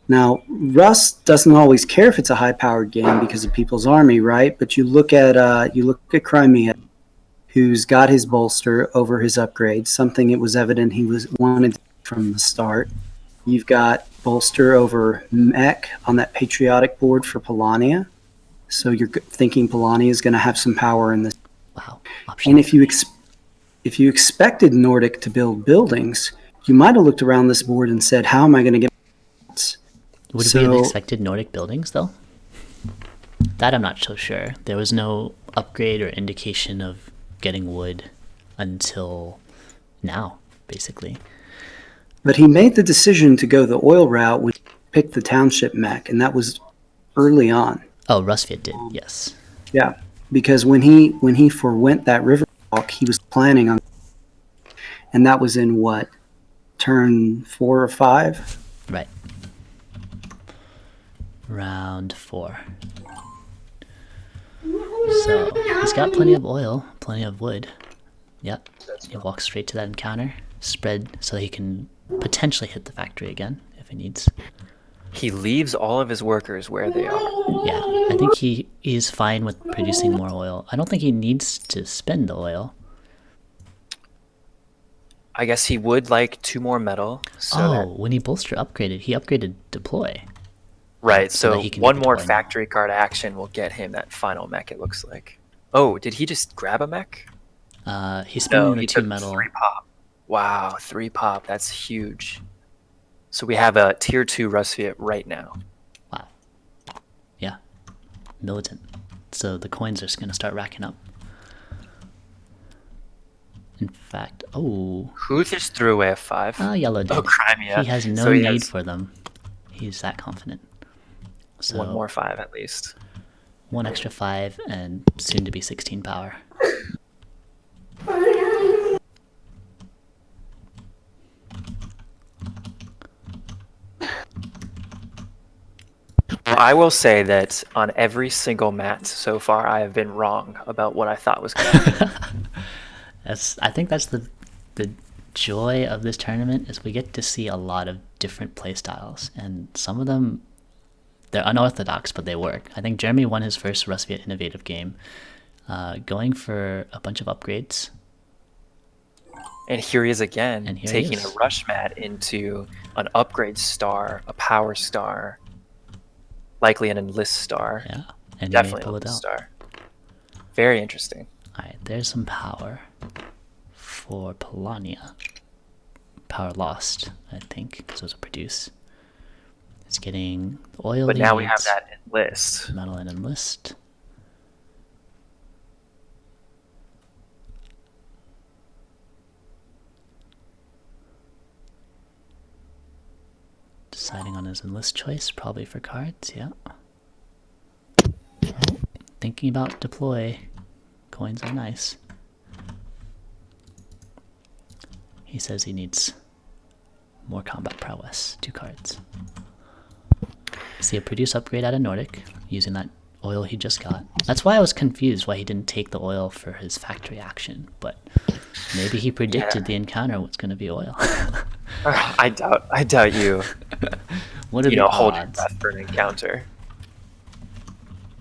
Now, Rust doesn't always care if it's a high-powered game because of People's Army, right? But you look at Crimea, who's got his bolster over his upgrades, something it was evident he wanted from the start. You've got bolster over mech on that patriotic board for Polania. So you're thinking Polania is going to have some power in this. Wow. And if you expected Nordic to build buildings, you might have looked around this board and said, how am I going to get... Would we have expected Nordic buildings, though? That I'm not so sure. There was no upgrade or indication of getting wood until now, basically. But he made the decision to go the oil route when he picked the township mech, and that was early on. Oh, Rustviet did, yes. Yeah, because when he forewent that river walk, he was planning on... And that was in what? Turn 4 or 5? Right. Round 4. So, he's got plenty of oil, plenty of wood. Yep. He walks straight to that encounter. Spread so he can potentially hit the factory again if he needs. He leaves all of his workers where they are. Yeah, I think he is fine with producing more oil. I don't think he needs to spend the oil. I guess he would like 2 more metal. So When he bolster upgraded, he upgraded deploy. right, so so that he can one get more deployed. factory card action will get him that final mech, it looks like. Oh, did he just grab a mech? He's spending the he 2 took metal. 3 pop. Wow, 3 pop. That's huge. So we have a tier 2 Rustviet right now. Wow. Yeah. Militant. So the coins are just going to start racking up. In fact, Who just threw away a 5? Yellow did. Crimea. He has no So he need has for them. He's that confident. So 1 more 5 at least. 1 extra 5 and soon to be 16 power. Well, I will say that on every single mat so far, I have been wrong about what I thought was going to happen. I think that's the joy of this tournament is we get to see a lot of different play styles, and some of them they're unorthodox, but they work. I think Jeremy won his first Rustviet innovative game, going for a bunch of upgrades. And here he is again, And here he taking is. a rush mat into an upgrade star, a power star, likely an enlist star. Yeah, and he may Definitely an pull it enlist out. star. Very interesting. All right, there's some power for Polania. Power lost, I think, because it was a produce. It's getting oil. But now we have leads, that enlist. metal and enlist. Deciding on his enlist choice, probably for cards, yeah. Oh, thinking about deploy. Coins are nice. He says he needs more combat prowess. 2 cards. See a produce upgrade out of Nordic, using that oil he just got. That's why I was confused why he didn't take the oil for his factory action, but maybe he predicted the encounter was going to be oil. I doubt you. What are the Hold your odds? breath for an encounter.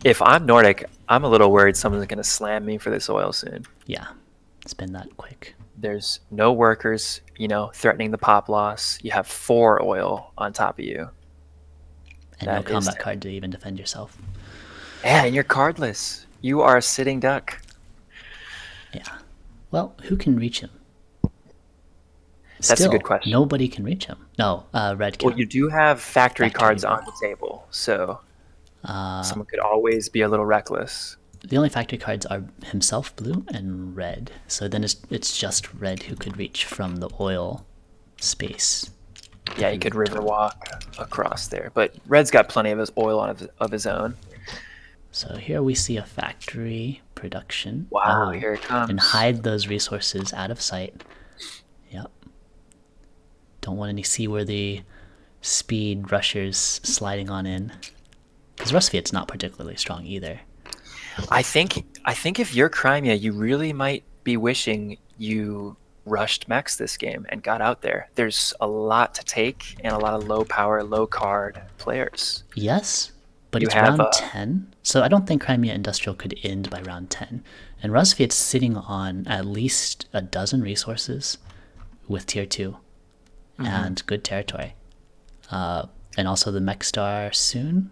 If I'm Nordic, I'm a little worried someone's going to slam me for this oil soon. Yeah, it's been that quick. There's no workers, threatening the pop loss. You have 4 oil on top of you. And no combat card to even defend yourself. Yeah, and you're cardless. You are a sitting duck. Yeah. Well, who can reach him? That's a good question. Nobody can reach him. No, red can. Well, you do have factory cards on the table, so someone could always be a little reckless. The only factory cards are himself, blue, and red. So then it's just red who could reach from the oil space. Yeah, he could river walk across there, but red's got plenty of his oil of his own. So here we see a factory production. Wow, here it comes. And hide those resources out of sight. Yep. Don't want any seaworthy speed rushers sliding on in. Because Rustviet's not particularly strong either. I think if you're Crimea, you really might be wishing you rushed mechs this game and got out there. There's a lot to take and a lot of low power, low card players. Yes, but it's round 10, so I don't think Crimea Industrial could end by round 10. And Rustviet's sitting on at least a dozen resources with tier 2 and good territory. And also the mech star soon.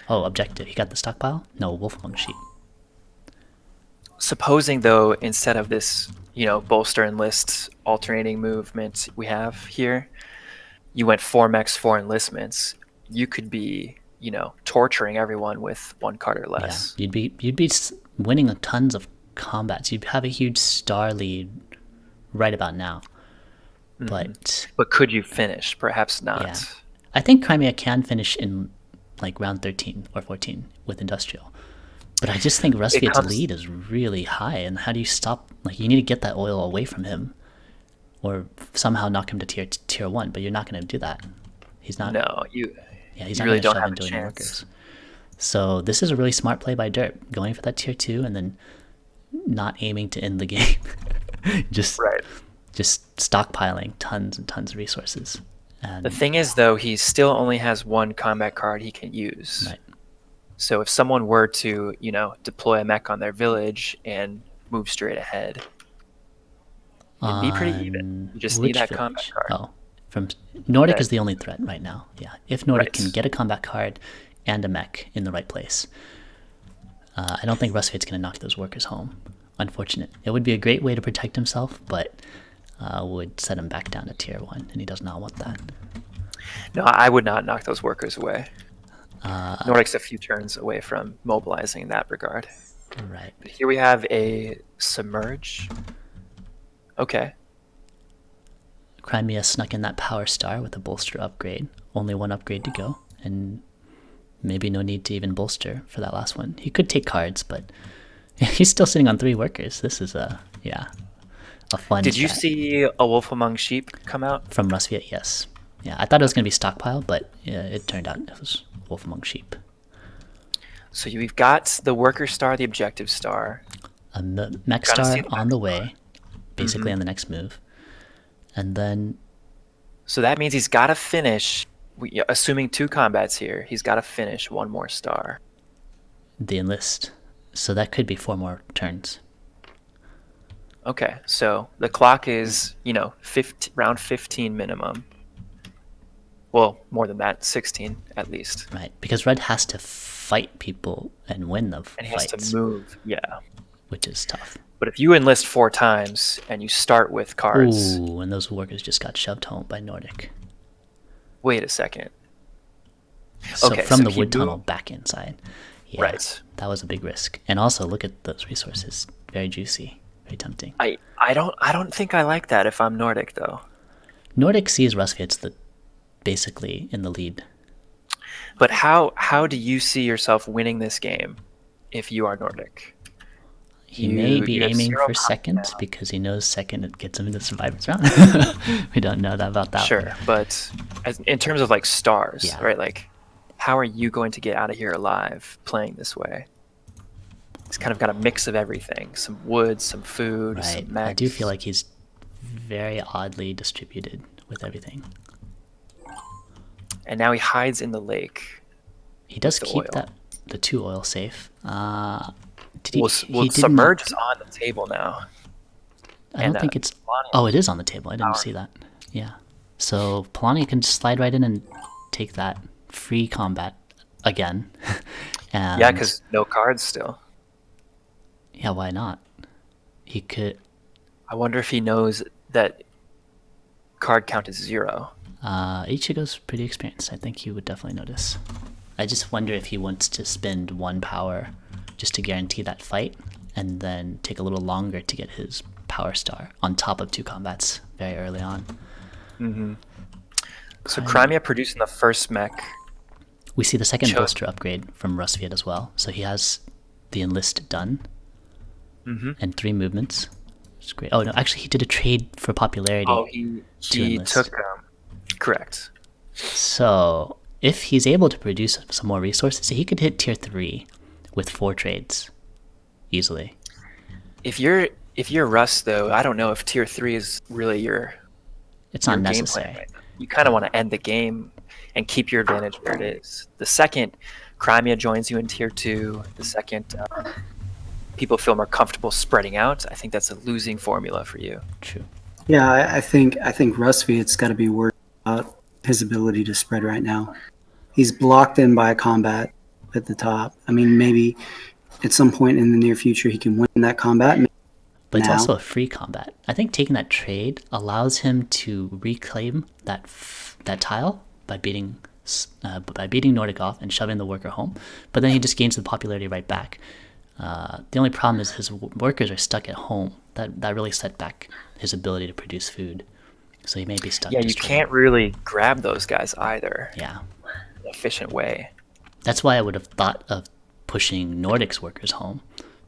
Oh, objective. He got the stockpile? No, Wolfmung sheep. Supposing, though, instead of this, bolster and list alternating movement we have here, you went 4 mechs, 4 enlistments, you could be, torturing everyone with 1 card or less. Yeah, you'd be winning tons of combats. You'd have a huge star lead right about now. But could you finish? Perhaps not. Yeah. I think Crimea can finish in like round 13 or 14 with Industrial. But I just think Rustviet's lead is really high, and how do you stop? Like, you need to get that oil away from him, or somehow knock him to tier 1. But you're not going to do that. He's not. No, he's not really going to don't shove have into a any chance. workers. So this is a really smart play by Derp, going for that tier 2 and then not aiming to end the game. just stockpiling tons and tons of resources. And the thing is, though, he still only has 1 combat card he can use. Right. So if someone were to, deploy a mech on their village and move straight ahead, it'd be pretty even. You just need that combat card. Oh, from Nordic is the only threat right now. Yeah, if Nordic can get a combat card and a mech in the right place, I don't think Rustviet's going to knock those workers home. Unfortunate. It would be a great way to protect himself, but would set him back down to tier 1, and he does not want that. No, I would not knock those workers away. Nordic's a few turns away from mobilizing in that regard. Right. But here we have a submerge. Okay. Crimea snuck in that power star with a bolster upgrade. Only 1 upgrade to go, and maybe no need to even bolster for that last one. He could take cards, but he's still sitting on 3 workers. This is a fun Did you chat. see a wolf among sheep come out? From Rustviet, yes. Yeah, I thought it was going to be stockpile, but it turned out it was wolf among sheep. So we've got the worker star, the objective star. The mech star on the way, basically on the next move. And then... So that means he's got to finish, assuming 2 combats here, he's got to finish 1 more star. The enlist. So that could be 4 more turns. Okay, so the clock is, round 15 minimum. Well, more than that, 16 at least. Right, because red has to fight people and win the fights. And he has to move, yeah. Which is tough. But if you enlist 4 times and you start with cards... Ooh, and those workers just got shoved home by Nordic. Wait a second. So okay, from so the he wood tunnel back inside. Yeah, right. That was a big risk. And also, look at those resources. Very juicy. Very tempting. I don't think I like that if I'm Nordic, though. Nordic sees Rustviet's basically in the lead. But how do you see yourself winning this game if you are Nordic? He may be you have aiming 0 for power second now. because he knows second it gets him into survivors round. We don't know that about that Sure, one. but in terms of like stars, Yeah. right? Like, how are you going to get out of here alive playing this way? It's kind of got a mix of everything: some wood, some food, Right. some mechs. I do feel like he's very oddly distributed with everything. And now he hides in the lake. He does the keep oil. the 2 oil safe. Did Well, he did submerge not, is on the table now. I don't and, think it's. Melania- Oh, it is on the table. I didn't see that. Yeah. So Polania can slide right in and take that free combat again. And Yeah, because no cards still. yeah, why not? He could. I wonder if he knows that card count is 0. Ichigo's pretty experienced. I think he would definitely notice. I just wonder if he wants to spend 1 power just to guarantee that fight, and then take a little longer to get his power star on top of 2 combats very early on. So Crimea producing the first mech. We see the second Sure. bolster upgrade from Rustviet as well. So he has the enlist done and 3 movements. It's great. Oh no, actually he did a trade for popularity. Oh, he enlist. took correct. So if he's able to produce some more resources, he could hit tier 3 with 4 trades easily. If you're Russ though, I don't know if tier 3 is really your It's not game plan necessary. right now. You kind of want to end the game and keep your advantage where it is. The second Crimea joins you in tier 2, the second people feel more comfortable spreading out, I think that's a losing formula for you. True. Yeah, I think Rustviet's got to be worried about his ability to spread right now. He's blocked in by a combat at the top. I mean, maybe at some point in the near future he can win that combat. But it's now. also a free combat. I think taking that trade allows him to reclaim that tile by beating Nordic off and shoving the worker home. But then he just gains the popularity right back. The only problem is his workers are stuck at home. That really set back his ability to produce food. So he may be stuck. Yeah, you just can't really grab those guys either. Yeah. In an efficient way. That's why I would have thought of pushing Nordic's workers home,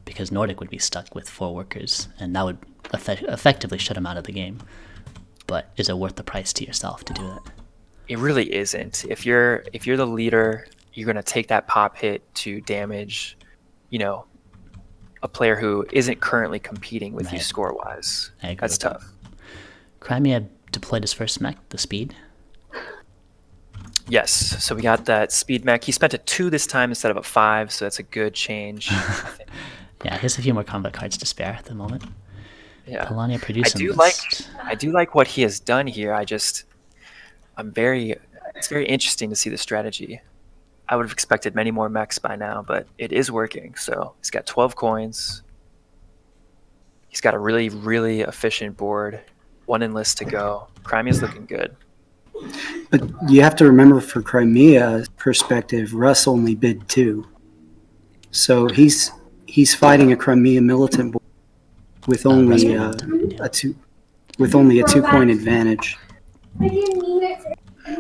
because Nordic would be stuck with 4 workers, and that would effectively shut him out of the game. But is it worth the price to yourself to do it? It really isn't. If you're the leader, you're gonna take that pop hit to damage, a player who isn't currently competing with you Right. score wise. I agree That's with that. tough. Crimea deployed his first mech, the speed. Yes. So we got that speed mech. He spent a 2 this time instead of a 5, so that's a good change. Yeah, he has a few more combat cards to spare at the moment. Yeah. Polania I producing do list. like what he has done here. It's very interesting to see the strategy. I would have expected many more mechs by now, but it is working. So he's got 12 coins. He's got a really, really efficient board. 1 enlist to go. Crimea's looking good. But you have to remember, for Crimea's perspective, Russ only bid 2. So he's fighting a Crimea militant board with only militant, yeah. only a 2-coin advantage.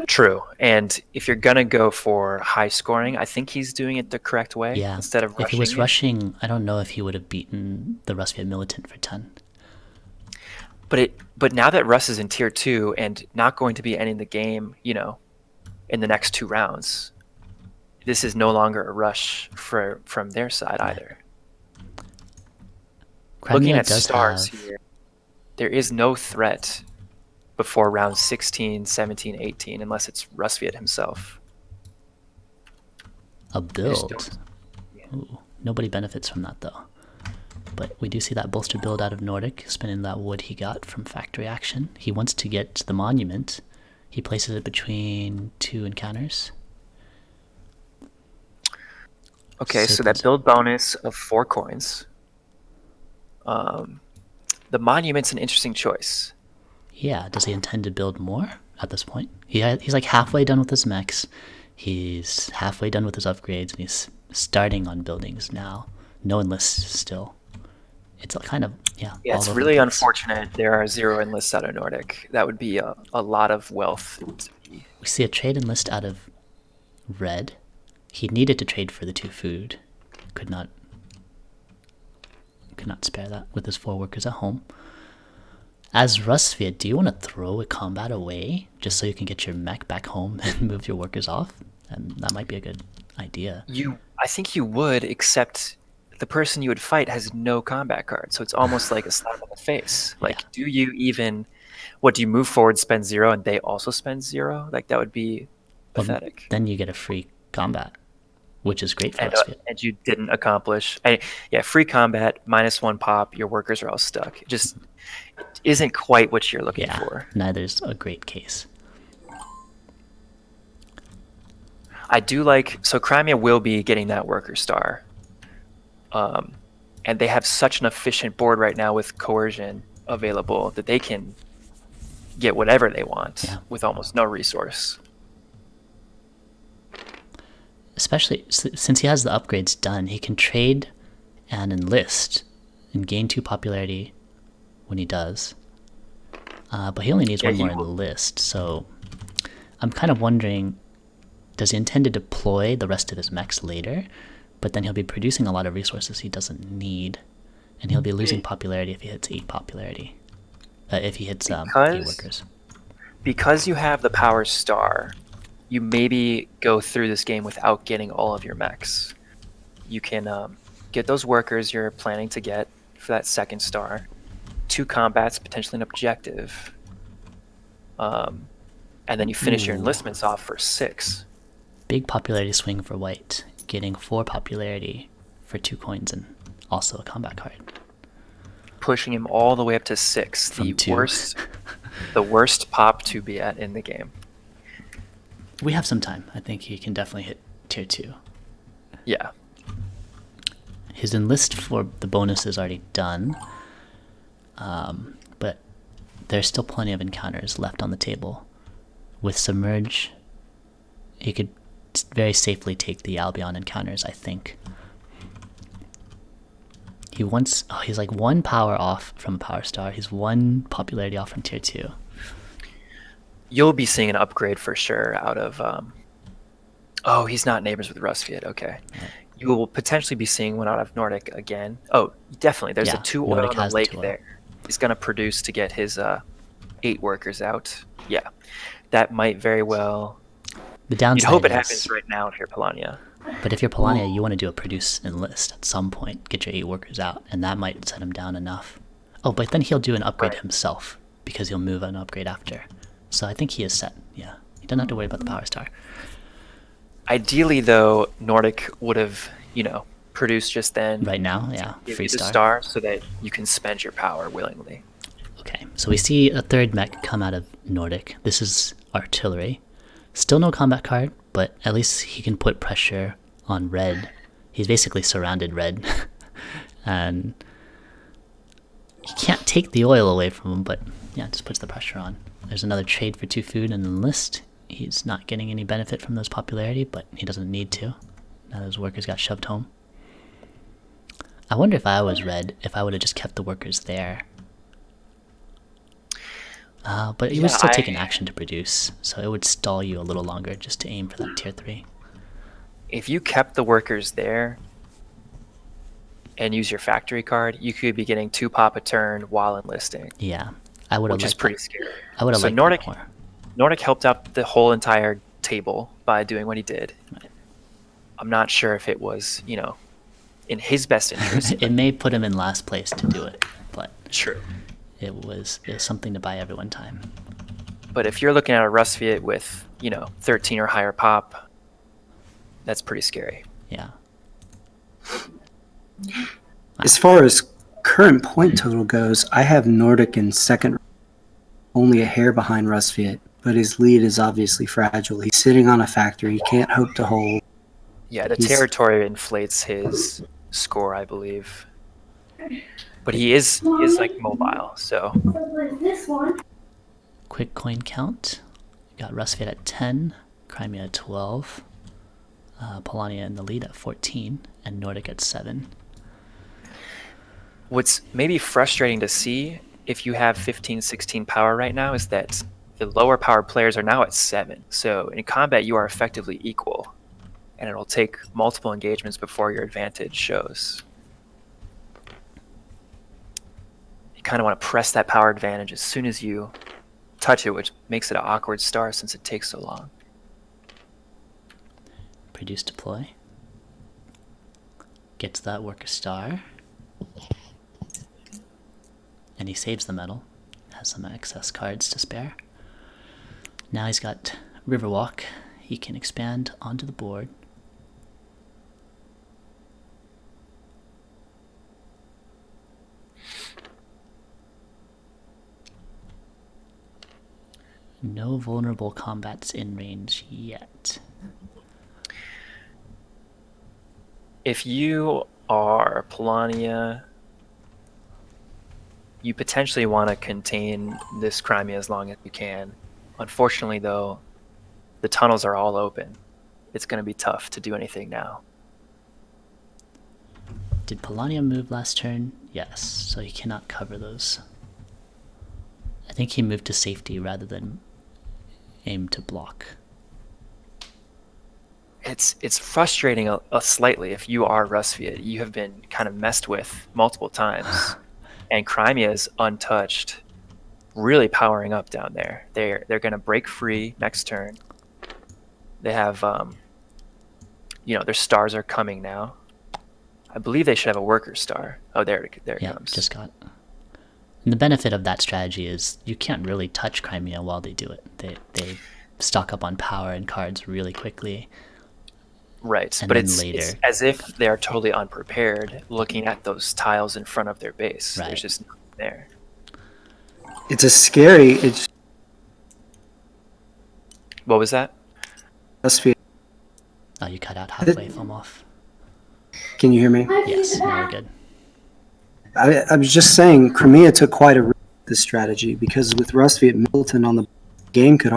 True. And if you're going to go for high scoring, I think he's doing it the correct way. Yeah. Instead of rushing if he was it. rushing, I don't know if he would have beaten the Rustviet militant for 10. But now that Russ is in tier 2 and not going to be ending the game, in the next 2 rounds, this is no longer a rush from their side either. Crimea Looking at does stars have here, there is no threat before round 16, 17, 18, unless it's Rustviet himself. a build. don't- Ooh, nobody benefits from that though. But we do see that bolster build out of Nordic, spinning that wood he got from factory action. He wants to get the monument. He places it between 2 encounters. Okay, so Scythe. that build bonus of 4 coins. The monument's an interesting choice. Yeah, does he intend to build more at this point? He's like halfway done with his mechs. He's halfway done with his upgrades, and he's starting on buildings now. No enlists still. It's kind of, Yeah, all it's over really the place. unfortunate there are 0 enlists out of Nordic. That would be a lot of wealth We see a trade enlist out of red. He needed to trade for the 2 food. Could not spare that with his 4 workers at home. As Rusviet, do you want to throw a combat away just so you can get your mech back home and move your workers off? And that might be a good idea. I think you would, except the person you would fight has no combat card, so it's almost like a slap in the face. Like, Yeah. do you even? What do you move forward, spend 0, and they also spend 0? Like that would be pathetic. Then you get a free combat, which is great for And, Rusviet. and you didn't accomplish. Free combat, -1 pop. Your workers are all stuck. It just isn't quite what you're looking Yeah, for. neither's a great case. I do like, so Crimea will be getting that worker star. And they have such an efficient board right now with coercion available that they can get whatever they want with almost no resource. Especially since he has the upgrades done, he can trade and enlist and gain 2 popularity when he does. But he only needs 1 more enlist, so I'm kind of wondering, does he intend to deploy the rest of his mechs later? But then he'll be producing a lot of resources he doesn't need, and he'll be losing popularity if he hits 8 popularity. If he hits 8 workers. Because you have the power star, you maybe go through this game without getting all of your mechs. You can get those workers you're planning to get for that 2nd star, 2 combats, potentially an objective, and then you finish your enlistments off for 6. Big popularity swing for white, getting 4 popularity for 2 coins and also a combat card. Pushing him all the way up to 6, From the 2. worst pop to be at in the game. We have some time. I think he can definitely hit tier 2. Yeah. His enlist for the bonus is already done, but there's still plenty of encounters left on the table. With Submerge, he could very safely take the Albion encounters, I think. He's like 1 power off from a power star. He's 1 popularity off from tier 2. You'll be seeing an upgrade for sure out of... he's not neighbors with Rusviet. Okay. Right. You will potentially be seeing one out of Nordic again. Oh, definitely. There's a 2 oil on the lake there. He's going to produce to get his 8 workers out. Yeah. That might very well... The downside You'd hope it happens right now if you're Polania. But if you're Polania, you want to do a produce enlist at some point. Get your 8 workers out, and that might set him down enough. Oh, but then he'll do an upgrade himself, because he'll move an upgrade after. So I think he is set, yeah. He doesn't have to worry about the power star. Ideally, though, Nordic would have, produced just then. Right now, yeah. Give Free you the star. star so that you can spend your power willingly. Okay, so we see a 3rd mech come out of Nordic. This is artillery. Still no combat card, but at least he can put pressure on red. He's basically surrounded red. And he can't take the oil away from him, but yeah, just puts the pressure on. There's another trade for 2 food and enlist. He's not getting any benefit from those popularity, but he doesn't need to. Now those workers got shoved home. I wonder if I was red, if I would have just kept the workers there. But you would still take an action to produce, so it would stall you a little longer just to aim for that tier 3. If you kept the workers there and use your factory card, you could be getting 2 pop a turn while enlisting. Yeah, I would have. Which is pretty scary. I would have liked Nordic, that more. Nordic helped out the whole entire table by doing what he did. Right. I'm not sure if it was, in his best interest. It may put him in last place to do it, but true. It was something to buy everyone time. But if you're looking at a Rusviet with, 13 or higher pop, that's pretty scary. Yeah. As far as current point total goes, I have Nordic in 2nd, only a hair behind Rusviet, but his lead is obviously fragile. He's sitting on a factory, he can't hope to hold. Yeah, the territory inflates his score, I believe. But he is like mobile, so. Quick coin count. Got Rusviet at 10, Crimea at 12, Polania in the lead at 14, and Nordic at 7. What's maybe frustrating to see if you have 15, 16 power right now is that the lower powered players are now at 7. So in combat, you are effectively equal, and it'll take multiple engagements before your advantage shows. You kind of want to press that power advantage as soon as you touch it, which makes it an awkward star since it takes so long. Produce deploy. Gets that worker star. And he saves the medal. Has some excess cards to spare. Now he's got Riverwalk. He can expand onto the board. No vulnerable combats in range yet. If you are Polania, you potentially want to contain this Crimea as long as you can. Unfortunately, though, the tunnels are all open. It's going to be tough to do anything now. Did Polania move last turn? Yes, so he cannot cover those. I think he moved to safety rather than aim to block. It's frustrating a slightly if you are Rusviet. You have been kind of messed with multiple times, and Crimea is untouched, really powering up down there. They're going to break free next turn. They have, their stars are coming now. I believe they should have a worker star. Oh, there it comes. Just got. And the benefit of that strategy is you can't really touch Crimea while they do it. They stock up on power and cards really quickly. Right, and but then it's as if they're totally unprepared looking at those tiles in front of their base. Right. There's just nothing there. It's a scary. It's What was that? Rusviet. Oh, you cut out halfway, Fomoff. Can you hear me? Yes, no, we're good. I was just saying, Crimea took quite a risk with this strategy because with Rusviet Middleton on the game could,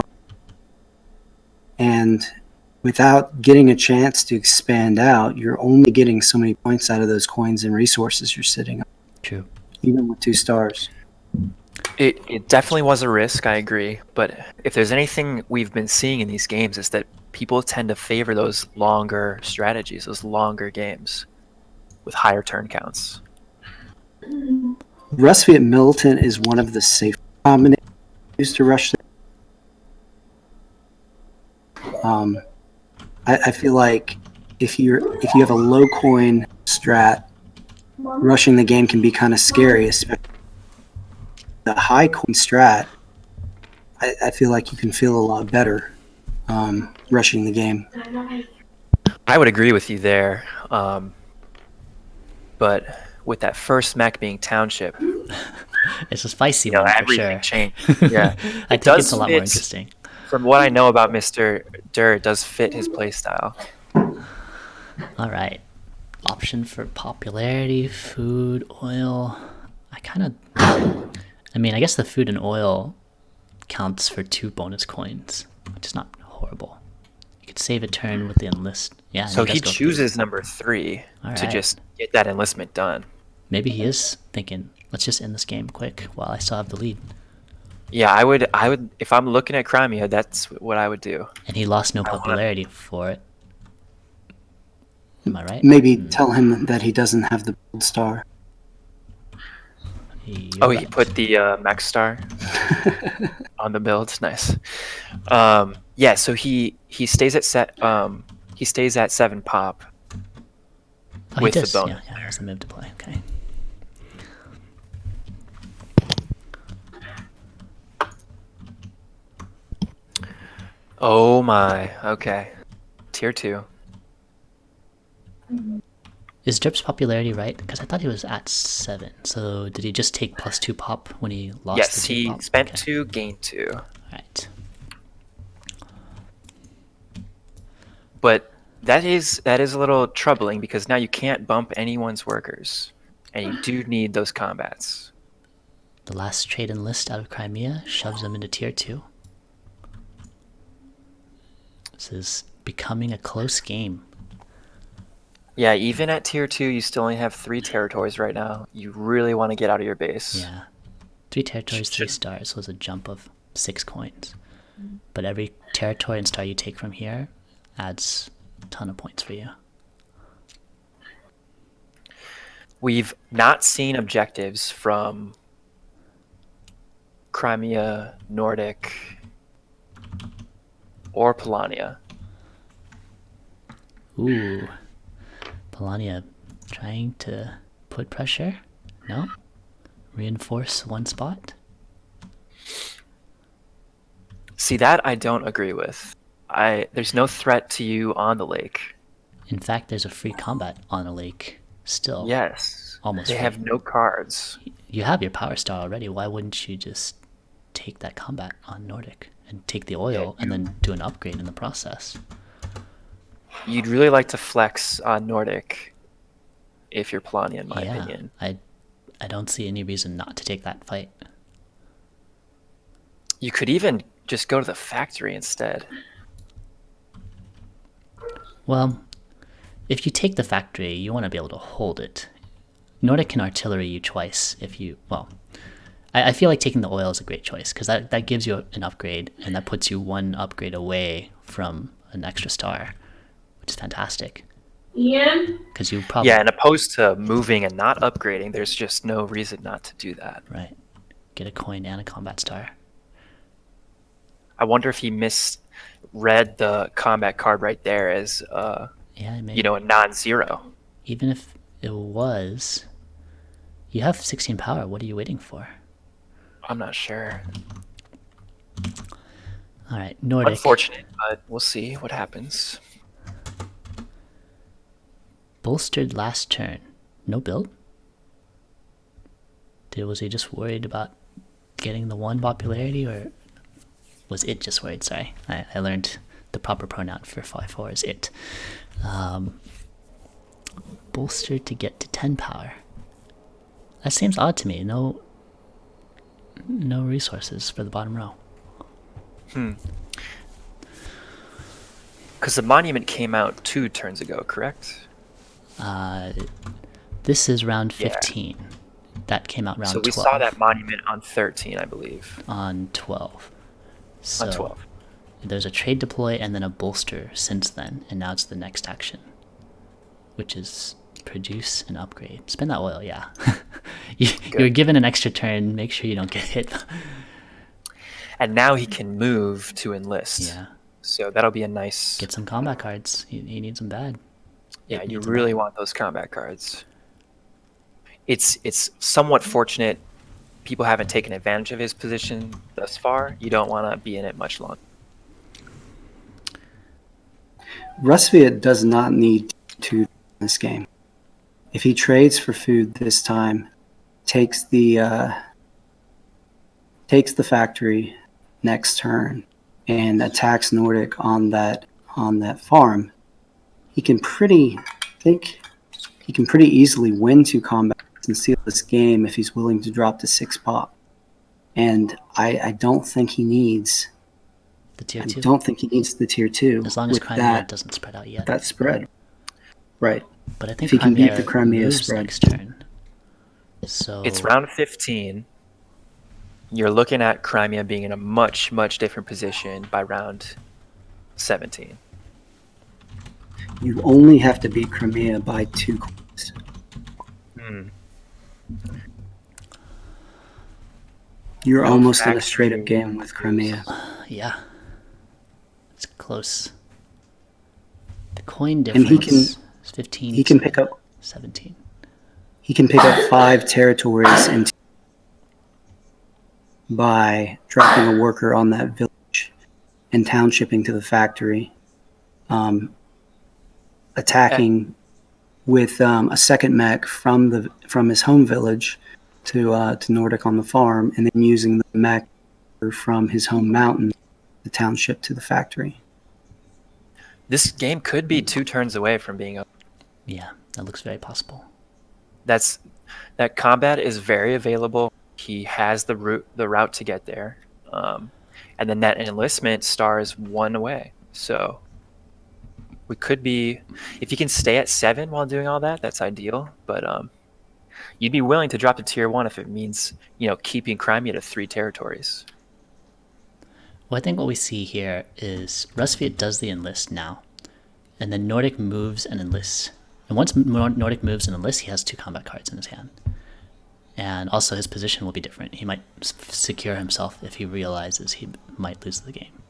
and without getting a chance to expand out, you're only getting so many points out of those coins and resources you're sitting on. True. Even with 2 stars. It definitely was a risk, I agree. But if there's anything we've been seeing in these games is that people tend to favor those longer strategies, those longer games with higher turn counts. Rusviet Middleton is one of the safe combinations used to rush. I feel like if you have a low coin strat, rushing the game can be kind of scary, especially the high coin strat. I feel like you can feel a lot better rushing the game. I would agree with you there. But with that first mech being Township, It's a spicy one for everything sure. changed. Yeah, I think it's a lot more interesting. From what I know about Mr. Durr, it does fit his playstyle. All right. Option for popularity, food, oil. I guess the food and oil counts for 2 bonus coins, which is not horrible. You could save a turn with the enlist. Yeah. So does he go chooses number 3 All to right. just get that enlistment done. Maybe he is thinking, let's just end this game quick while I still have the lead. Yeah, I would. If I'm looking at Crimea, that's what I would do. And he lost no popularity for it. Am I right? Maybe tell him that he doesn't have the gold star. You're He right. put the Max Star on the build. Nice. Yeah, so he stays at he stays at 7 pop Oh, with he the does. bonus. Yeah, he has the move to play. Okay. Oh my. Okay. Tier 2. Is Drip's popularity right? Because I thought he was at 7. So did he just take +2 pop when he lost Yes, the 2 he pop? spent Okay. 2, gained 2. Right. But that is a little troubling because now you can't bump anyone's workers, and you do need those combats. The last trade enlist out of Crimea shoves him into tier 2. This is becoming a close game. Yeah, even at tier 2, you still only have 3 territories right now. You really want to get out of your base. Yeah. 3 territories, 3 stars was a jump of 6 coins. But every territory and star you take from here adds a ton of points for you. We've not seen objectives from Crimea, Nordic, or Polania. Ooh. Polania trying to put pressure? No? Reinforce one spot? See, that I don't agree with. There's no threat to you on the lake. In fact, there's a free combat on a lake still. Yes. Almost They free. have no cards. You have your power star already. Why wouldn't you just take that combat on Nordic and take the oil and then do an upgrade in the process? You'd really like to flex on Nordic if you're Polania, in my opinion. I don't see any reason not to take that fight. You could even just go to the factory instead. Well, if you take the factory, you want to be able to hold it. Nordic can artillery you twice if you... Well, I feel like taking the oil is a great choice because that gives you an upgrade, and that puts you one upgrade away from an extra star, which is fantastic. Ian? Because you probably... Yeah, and opposed to moving and not upgrading, there's just no reason not to do that. Right. Get a coin and a combat star. I wonder if he misread the combat card right there as, Yeah, maybe. you know, a non-zero. Even if it was... You have 16 power. What are you waiting for? I'm not sure. All right, Nordic. Unfortunate, but we'll see what happens. Bolstered last turn. No build? Was he just worried about getting the 1 popularity, or was it just worried? Sorry, I learned the proper pronoun for 5/4 is it. Bolstered to get to 10 power. That seems odd to me. No resources for the bottom row. Because the monument came out 2 turns ago, correct? This is round 15. That came out round 12. So we saw that monument on 13, I believe. On 12. So On 12. There's a trade deploy and then a bolster since then, and now it's the next action, which is produce an upgrade. Spend that oil, yeah. You're given an extra turn. Make sure you don't get hit. And now he can move to enlist. Yeah. So that'll be a nice... Get some combat cards. He needs them bad. Yeah, you really want those combat cards. It's somewhat fortunate people haven't taken advantage of his position thus far. You don't want to be in it much longer. Rusviet does not need to in this game. If he trades for food this time, takes the factory next turn, and attacks Nordic on that farm, he can pretty easily win 2 combats and seal this game if he's willing to drop to 6 pop. And I don't think he needs the tier 2. I don't think he needs the tier 2. As long as Crimea doesn't spread out yet. That spread. Right. But I think if he can beat the Crimea Crimea spread next turn. So It's round 15. You're looking at Crimea being in a much, much different position by round 17. You only have to beat Crimea by 2 coins. You're No almost in a factory. straight-up game with Crimea. yeah, it's close. The coin And he difference is 15. He can pick up 17. He can pick up 5 territories and by dropping a worker on that village and townshipping to the factory, attacking with a second mech from his home village to Nordic on the farm, and then using the mech from his home mountain to township to the factory. This game could be 2 turns away from being over. Yeah, that looks very possible. That combat is very available. He has the route to get there, and then that enlistment star is 1 away. So we could be, if you can stay at 7 while doing all that, that's ideal. But you'd be willing to drop to tier 1 if it means keeping Crimea to 3 territories. Well, I think what we see here is Rusviet does the enlist now, and then Nordic moves and enlists. And once Nordic moves and enlists, he has 2 combat cards in his hand. And also his position will be different. He might secure himself if he realizes he might lose the game.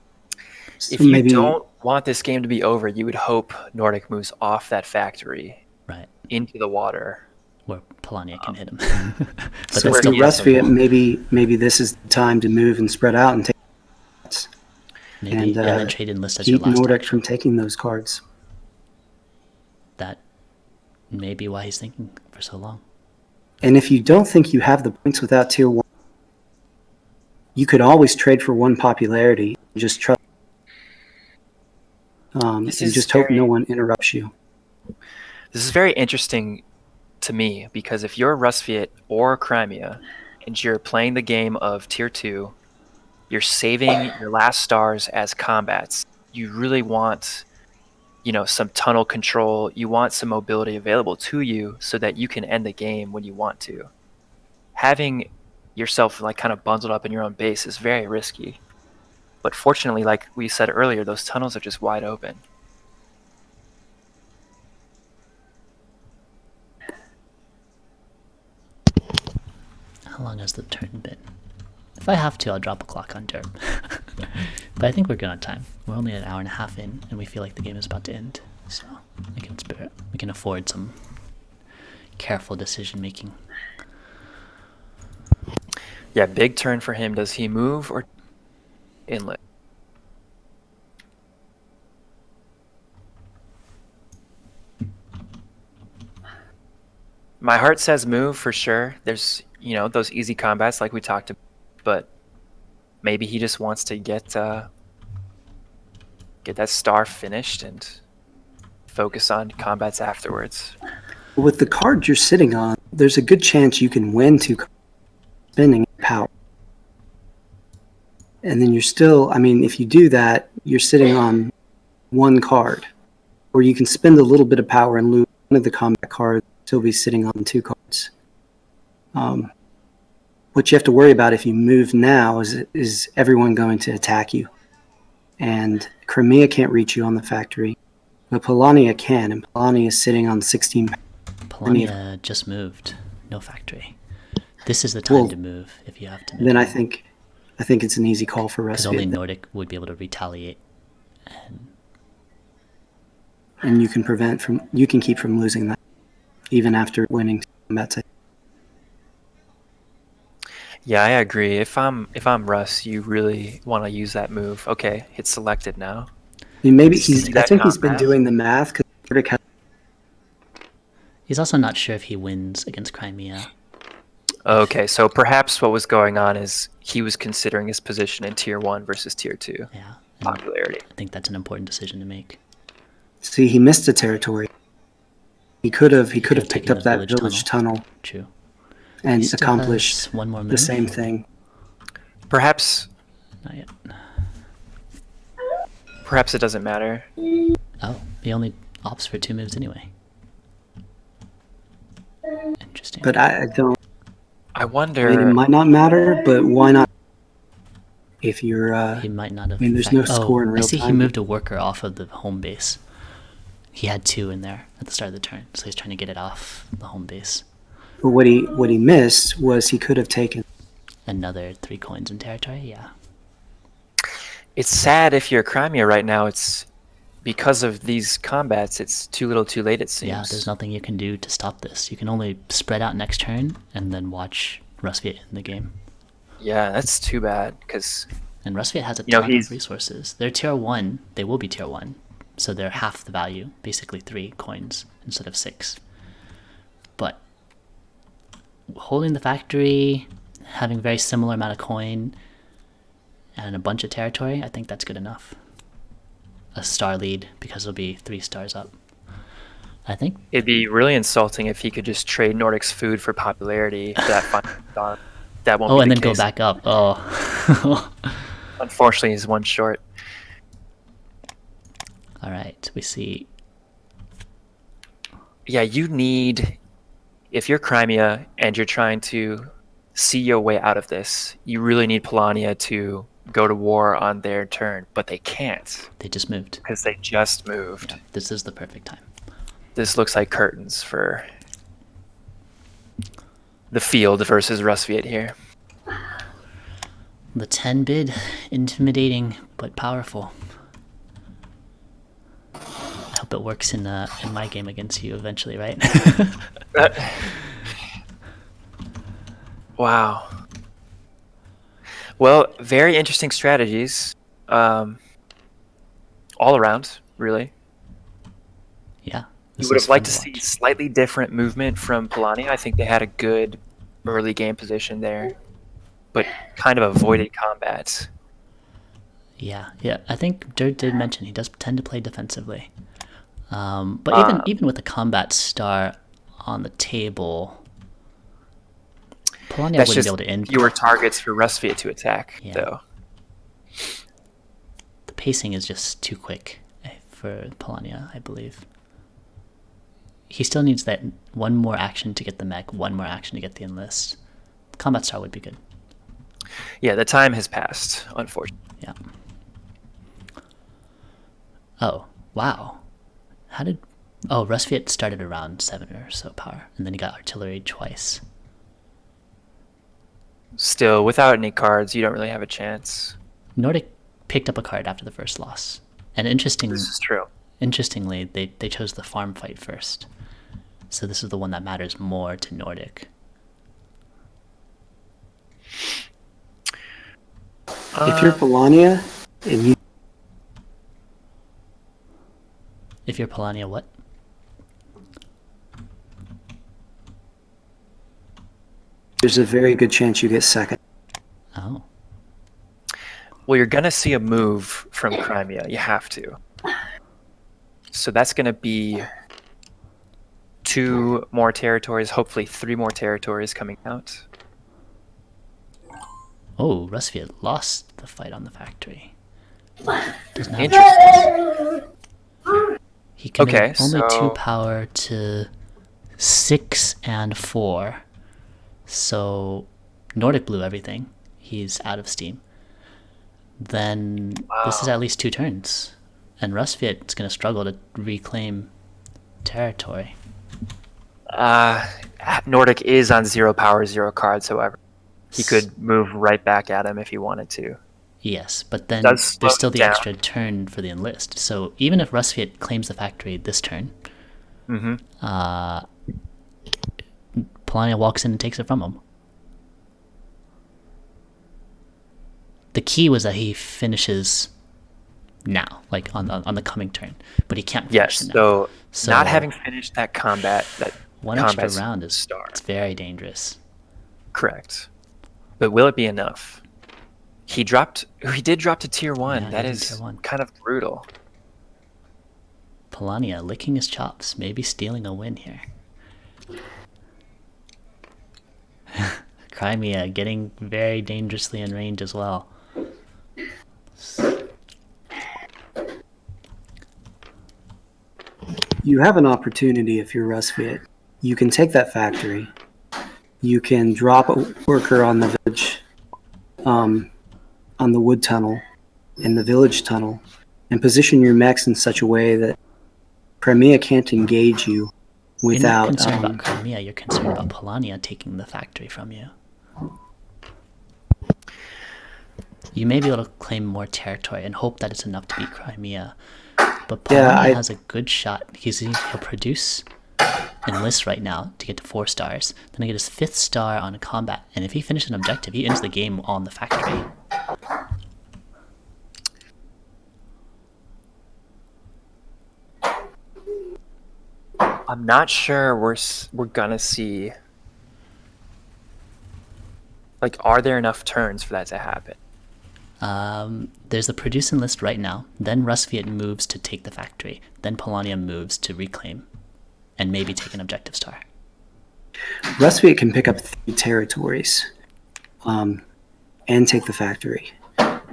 If you don't want this game to be over, you would hope Nordic moves off that factory Right. into the water. Where Polania can hit him. But So that's for still Rusviet, maybe this is the time to move and spread out and take maybe and, then trade enlist as your keep last Nordic action. from taking those cards. That may be why he's thinking for so long. And if you don't think you have the points without tier 1, you could always trade for 1 popularity and just trust. And just hope no one interrupts you. This is very interesting to me because if you're Rusviet or Crimea and you're playing the game of tier 2, you're saving your last stars as combats. You really want, some tunnel control. You want some mobility available to you so that you can end the game when you want to. Having yourself kind of bundled up in your own base is very risky. But fortunately, like we said earlier, those tunnels are just wide open. How long has the turn been? If I have to, I'll drop a clock on Derp. But I think we're good on time. We're only an hour and a half in, and we feel like the game is about to end. So we can afford some careful decision making. Yeah, big turn for him. Does he move or inlet? My heart says move for sure. There's, those easy combats like we talked about, but maybe he just wants to get that star finished and focus on combats afterwards. With the card you're sitting on, there's a good chance you can win 2 spending power. And then you're still, if you do that, you're sitting on 1 card. Or you can spend a little bit of power and lose one of the combat cards, still be sitting on 2 cards. What you have to worry about if you move now is everyone going to attack you. And Crimea can't reach you on the factory, but Polania can, and Polania is sitting on 16. Polania just moved. No factory. This is the time to move if you have to move. Then I think it's an easy call for because Rusviet. only Nordic would be able to retaliate. And you can keep from losing that, even after winning combats. Yeah, I agree. If I'm Russ, you really want to use that move. Okay, it's selected now. Maybe I think he's been doing the math because Nordic has. He's also not sure if he wins against Crimea. Okay, so perhaps what was going on is he was considering his position in tier 1 versus tier 2. Yeah. Popularity. I think that's an important decision to make. See, he missed a territory. He could have picked up that village tunnel. True. And accomplished one more move. The same thing. Perhaps. Not yet. Perhaps it doesn't matter. Oh, he only opts for 2 moves anyway. Interesting. But I don't. I wonder. It might not matter, but why not? If you're. He might not have. There's no score in real time. I see he moved a worker off of the home base. He had 2 in there at the start of the turn, so he's trying to get it off the home base. But what he missed was he could have taken another 3 coins in territory. Yeah. It's sad if you're Crimea right now. It's because of these combats. It's too little, too late. It seems. Yeah, there's nothing you can do to stop this. You can only spread out next turn and then watch Rusviet in the game. Yeah, that's too bad and Rusviet has a ton of resources. They're tier 1. They will be tier 1, so they're half the value, basically 3 coins instead of 6. But holding the factory, having very similar amount of coin, and a bunch of territory, I think that's good enough. A star lead, because it'll be 3 stars up. I think it'd be really insulting if he could just trade Nordic's food for popularity for that final star. That won't be and the then case. Go back up. Oh. Unfortunately, he's 1 short. All right, we see. Yeah, you need, if you're Crimea and you're trying to see your way out of this, you really need Polania to go to war on their turn, but they can't They just moved. because they just moved. Yeah, this is the perfect time. This looks like curtains for the field versus Rustviet here. The 10 bid, intimidating but powerful. I hope it works in my game against you eventually, right? Wow. Well, very interesting strategies, all around, really. Yeah. You would have liked to see slightly different movement from Polania. I think they had a good early game position there, but kind of avoided combat. Yeah. I think Dirt did mention he does tend to play defensively. But even with the combat star on the table, Polania That's wouldn't just be able to end. fewer targets for Rustviet to attack, Yeah. though. The pacing is just too quick for Polania, I believe. He still needs that one more action to get the mech, one more action to get the enlist. Combat star would be good. Yeah, the time has passed, unfortunately. Yeah. Oh, wow. How did... Oh, Rustviet started around 7 or so power, and then he got artillery twice. Still, without any cards, you don't really have a chance. Nordic picked up a card after the first loss. And This is true. interestingly, they chose the farm fight first. So this is the one that matters more to Nordic. If you're Polania and you If you're Polania, what? there's a very good chance you get second. Oh. Well, you're going to see a move from Crimea. You have to. So that's going to be 2 more territories, hopefully 3 more territories coming out. Oh, Rustviet lost the fight on the factory. Doesn't have Interesting. He can Okay, only so- 2 power to 6 and 4. So Nordic blew everything. He's out of steam. Then this is at least 2 turns. And Rustviet is going to struggle to reclaim territory. Nordic is on 0 power, 0 cards, however. He could move right back at him if he wanted to. Yes, but then Does slow there's still the down. extra turn for the enlist. So even if Rustviet claims the factory this turn, Polania walks in and takes it from him. The key was that he finishes now, like on the coming turn, but he can't finish Yes, it now. so, So- not having finished that combat, that One combat extra round is star. it's very dangerous. Correct. But will it be enough? He did drop to tier 1. Yeah, That he did is tier 1. kind of brutal. Polania licking his chops, maybe stealing a win here. Crimea getting very dangerously in range as well. You have an opportunity if you're Rustviet. You can take that factory. You can drop a worker on the village, on the wood tunnel, in the village tunnel, and position your mechs in such a way that Crimea can't engage you You're without. not concerned about Crimea, you're concerned about Polania taking the factory from you. You may be able to claim more territory and hope that it's enough to beat Crimea. But Polania has a good shot. He'll produce enlist right now to get to 4 stars. Then he'll get his 5th star on a combat. And if he finishes an objective, he ends the game on the factory. I'm not sure we're gonna see. Like, are there enough turns for that to happen? There's a produce enlist right now. Then Rustviet moves to take the factory. Then Polania moves to reclaim. And maybe take an objective star. Rustviet can pick up 3 territories, and take the factory,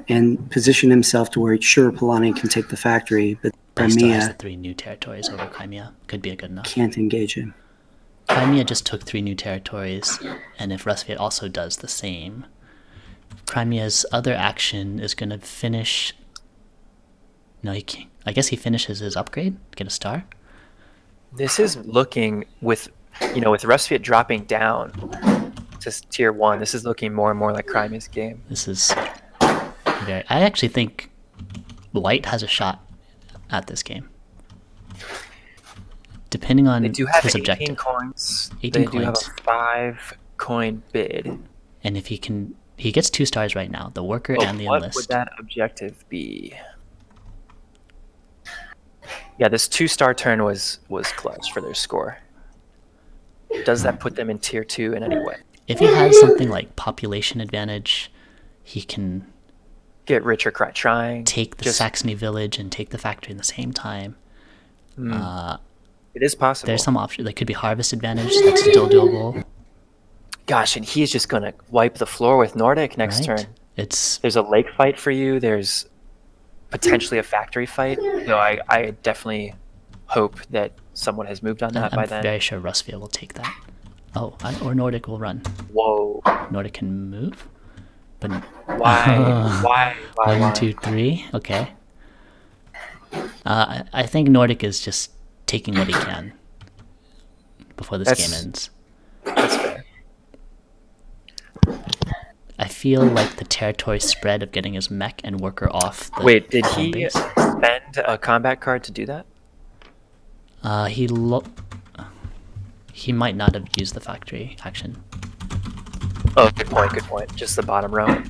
and position himself to where sure Polania can take the factory, but But he still has Crimea the 3 new territories over Crimea. Could be a good enough. can't engage him. Crimea just took 3 new territories, and if Rustviet also does the same, Crimea's other action is going to finish. No, he can't. I guess he finishes his upgrade, get a star. This is looking with Rustviet dropping down to tier 1. This is looking more and more like Crimea's game. This is I actually think White has a shot at this game, depending on They do have his 18 objective. coins. 18 they do have coins. a 5-coin bid. And if he gets 2 stars right now, the worker and the What enlist. would that objective be? Yeah, this 2-star turn was clutch for their score. Does that put them in tier 2 in any way? If he has something like population advantage, he can Get rich or cry trying. take the Saxony village and take the factory in the same time. It is possible. There's some option. There could be harvest advantage. That's still doable. Gosh, and he's just gonna wipe the floor with Nordic next Right? turn. It's There's a lake fight for you. There's potentially a factory fight. No, I definitely hope that someone has moved on that by I'm then. very sure Rusvia will take that. Oh, or Nordic will run. Whoa. Nordic can move, but Why? 1, 2, 3. Okay. I think Nordic is just taking what he can before this game ends. That's fair. I feel like the territory spread of getting his mech and worker off. Wait, did home he base. spend a combat card to do that? He might not have used the factory action. Oh, good point. Just the bottom row.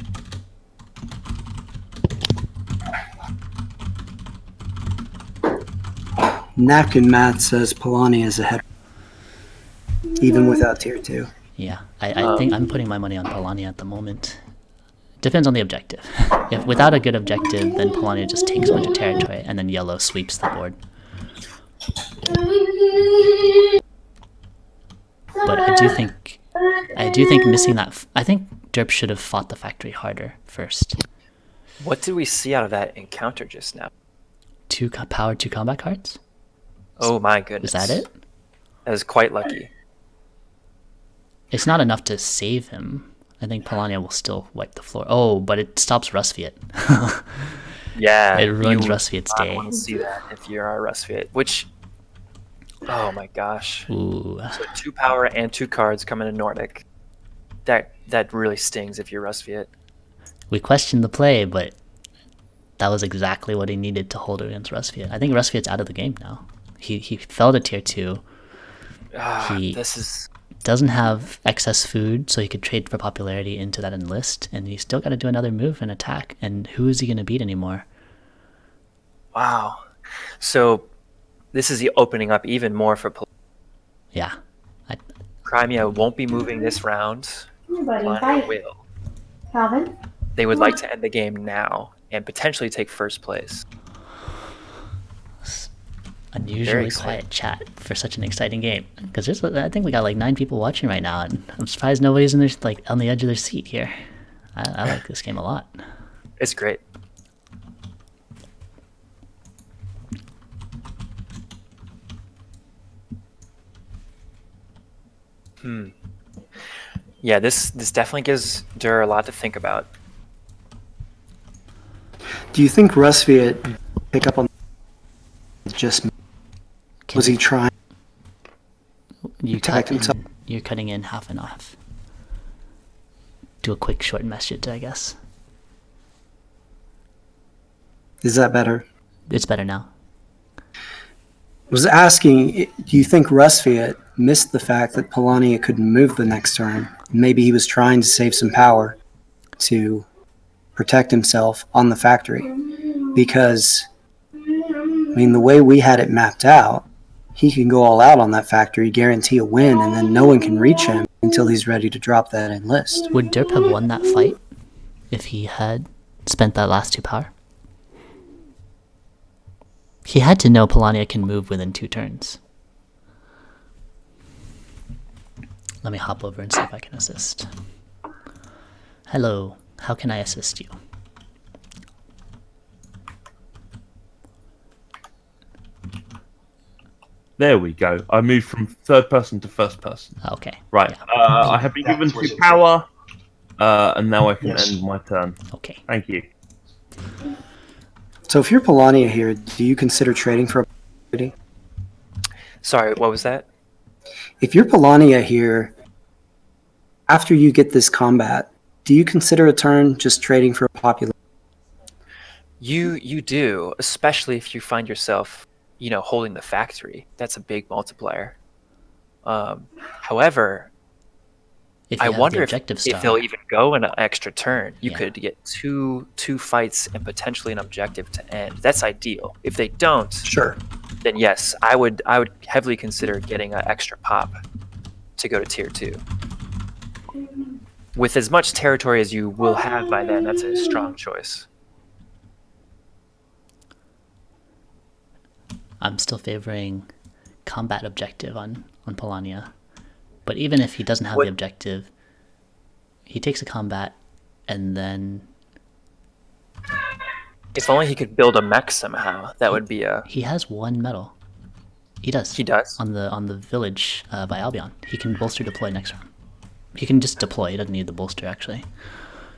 Napkin Math says Polani is ahead, even without tier 2. Yeah, I think I'm putting my money on Polania at the moment. Depends on the objective. If without a good objective, then Polania just takes a bunch of territory, and then yellow sweeps the board. But I do think missing that. I think Derp should have fought the factory harder first. What did we see out of that encounter just now? 2 power, 2 combat cards. Oh my goodness. Is that it? That was quite lucky. It's not enough to save him. I think Polania will still wipe the floor. Oh, but it stops Rustviet. Yeah. It ruins you Rustviet's would not day. want to see that if you're a Rustviet, which, oh my gosh. Ooh. So 2 power and 2 cards coming in Nordic. That really stings if you're Rustviet. We questioned the play, but that was exactly what he needed to hold against Rustviet. I think Rustviet's out of the game now. He fell to tier 2. This is Doesn't have excess food, so he could trade for popularity into that enlist, and he's still got to do another move and attack. And who is he going to beat anymore? wow. So this is the opening up even more for Yeah. Crimea. Won't be moving this round. Anybody? Polania Hi, will. Calvin. They would like to end the game now and potentially take first place. Unusually quiet chat for such an exciting game, because I think we got like 9 people watching right now, and I'm surprised nobody's in their on the edge of their seat here. I like this game a lot. It's great. Yeah, this definitely gives Dur a lot to think about. Do you think Rustviet pick up on just was he trying? You Protect himself. You're cutting in half and half. Do a quick short message, I guess. Is that better? It's better now. Was asking, do you think Rustviet missed the fact that Polania couldn't move the next turn? Maybe he was trying to save some power to protect himself on the factory. Because, I mean, the way we had it mapped out, he can go all out on that factory, guarantee a win, and then no one can reach him until he's ready to drop that enlist. Would Derp have won that fight if he had spent that last 2 power? He had to know Polania can move within 2 turns. Let me hop over and see if I can assist. Hello, how can I assist you? There we go. I moved from third person to first person. Okay. Right. Yeah. I have been given 2 power. And now I can Yes. end my turn. Okay. Thank you. So if you're Polania here, do you consider trading for a popularity? Sorry, what was that? If you're Polania here, after you get this combat, do you consider a turn just trading for a popularity? You do, especially if you find yourself, holding the factory. That's a big multiplier. However, If I you have the wonder objective if they'll star, even go an extra turn. You Yeah. could get two fights and potentially an objective to end. That's ideal. If they don't, Sure. then yes, I would heavily consider getting an extra pop to go to tier 2. With as much territory as you will have by then, that's a strong choice. I'm still favoring combat objective on Polania. But even if he doesn't have What- the objective, he takes a combat and then If only he could build a mech somehow. That would be a. he has 1 medal. He does. He does. On the village by Albion. He can bolster deploy next round. He can just deploy. He doesn't need the bolster actually.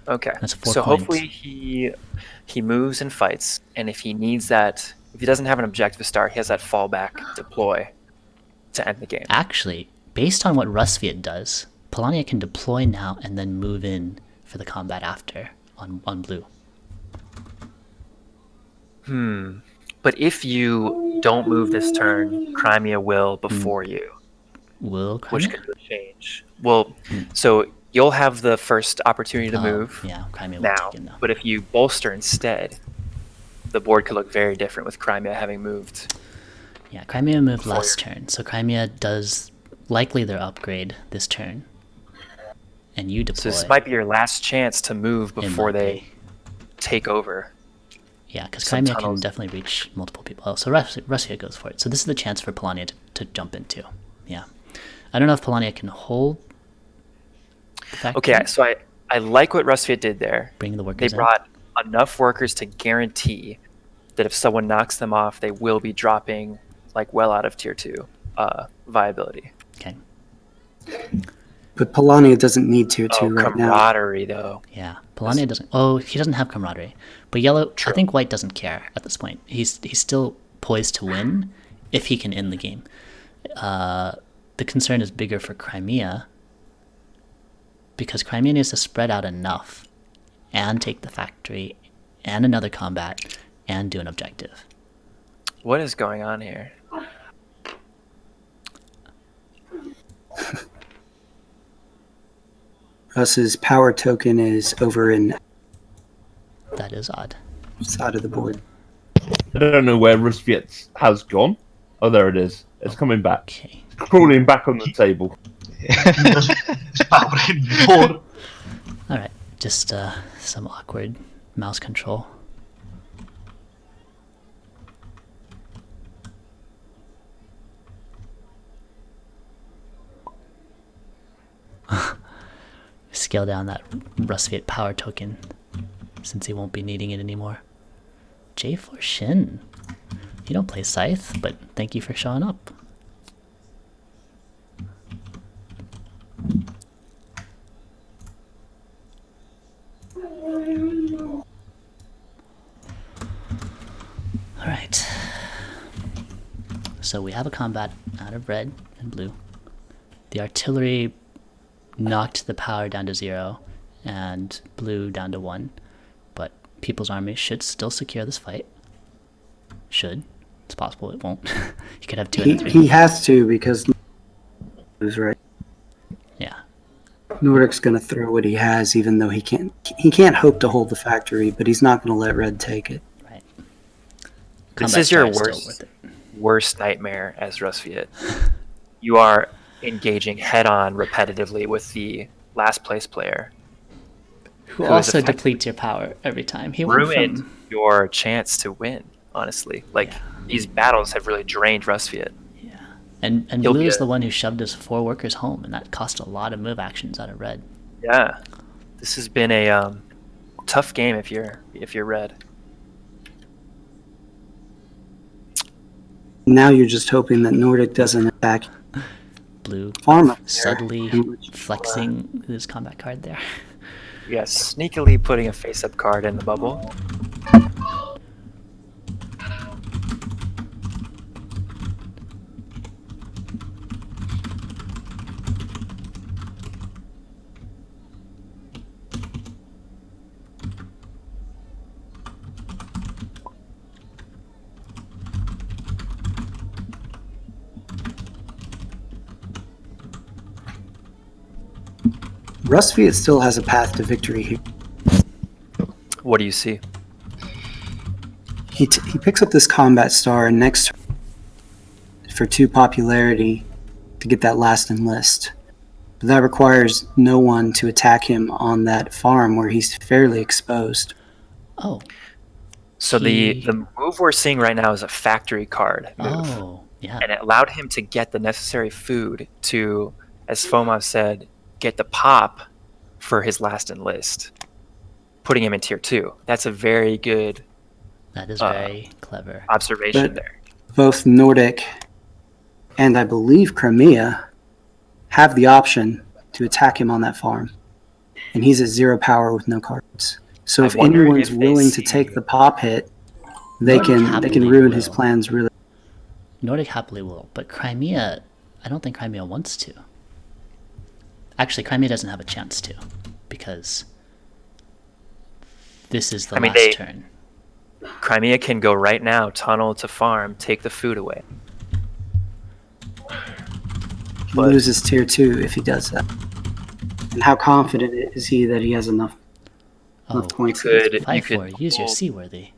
Okay. That's 4 So coins. hopefully he moves and fights, and if he needs that, if he doesn't have an objective star, he has that fallback deploy to end the game. Actually, based on what Rusviet does, Polania can deploy now and then move in for the combat after on blue. But if you don't move this turn, Crimea will before you, Will which Crimea? could change. Well, so you'll have the first opportunity to move Yeah, Crimea will now, take it now. but if you bolster instead, the board could look very different with Crimea having moved. Yeah, Crimea moved Before last turn, so Crimea does likely their upgrade this turn. And you deploy. So this might be your last chance to move It before might they be. take over. Yeah, because some Crimea can tunnels. definitely reach multiple people. Oh, so Russia goes for it. So this is the chance for Polania to jump into. Yeah. I don't know if Polania can hold the factory. Okay, so I like what Rusviet did there. Bring the They workers in. brought enough workers to guarantee that if someone knocks them off, they will be dropping like well out of tier 2 viability. Okay. But Polania doesn't need tier 2 Oh, right now. camaraderie though. Yeah. Polania doesn't. Oh, he doesn't have camaraderie. But yellow. I think white doesn't care at this point. He's still poised to win if he can end the game. The concern is bigger for Crimea because Crimea needs to spread out enough and take the factory and another combat and do an objective. What is going on here? Russ's power token is over in That is odd. side of the board. I don't know where Rusviet has gone. Oh, there it is. It's coming back. Okay. Crawling back on the table. His power in before. All right. Just some awkward mouse control. Scale down that Rusviet power token since he won't be needing it anymore. J4 Shin. You don't play Scythe, but thank you for showing up. Alright. So we have a combat out of red and blue. The artillery knocked the power down to 0 and blue down to 1. But People's Army should still secure this fight. Should. It's possible it won't. You could have 2 and 3. He has to because is right. Yeah. Nordic's going to throw what he has, even though he can't hope to hold the factory, but he's not going to let red take it. Right. This Combat is your star still worth it. worst nightmare as Rusviet. You are engaging head-on repetitively with the last place player. Who is also effective- depletes your power every time. He went Ruined from your chance to win, honestly. Like, these battles have really drained Rusviet. and He'll blue be is a- the one who shoved his 4 workers home, and that cost a lot of move actions out of red. Yeah. This has been a tough game if you're red. Now you're just hoping that Nordic doesn't attack Blue farm up there. subtly in which, flexing his combat card there. Yes, sneakily putting a face-up card in the bubble. Rustfiat still has a path to victory here. What do you see? He picks up this combat star next for 2 popularity to get that last enlist. But that requires no one to attack him on that farm where he's fairly exposed. Oh. So He- the move we're seeing right now is a factory card move. Oh, yeah. And it allowed him to get the necessary food to, as Fomov said, get the pop for his last enlist, putting him in tier 2. That's a very good That is very clever. observation But- there. Both Nordic and I believe Crimea have the option to attack him on that farm. And he's at 0 power with no cards. So I if wonder anyone's if they willing to see- take the pop hit, they Nordic can happily ruin his will. plans really. Nordic happily will, but Crimea, I don't think Crimea wants to. Actually, Crimea doesn't have a chance to, because this is the I mean, last they- turn. Crimea can go right now, tunnel to farm, take the food away. He But- loses tier 2 if he does that. And how confident is he that he has enough Oh, points? Could you 5-4, could use your pull- seaworthy.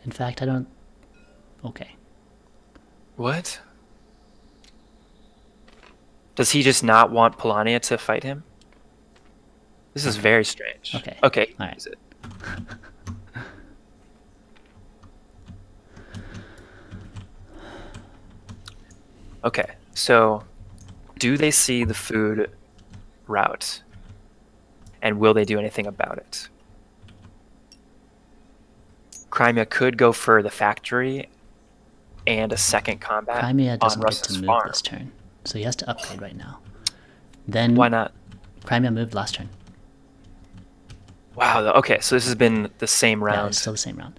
In fact, I don't... Okay. What? Does he just not want Polania to fight him? This is very strange. Okay. Okay. All right. use it. Okay. So, do they see the food route? And will they do anything about it? Crimea could go for the factory and a second combat Crimea on doesn't get Russ's to move farm. this turn, so he has to upgrade right now. Then Why not? Crimea moved last turn. Wow. Okay, so this has been the same Yeah, round. it's still the same round.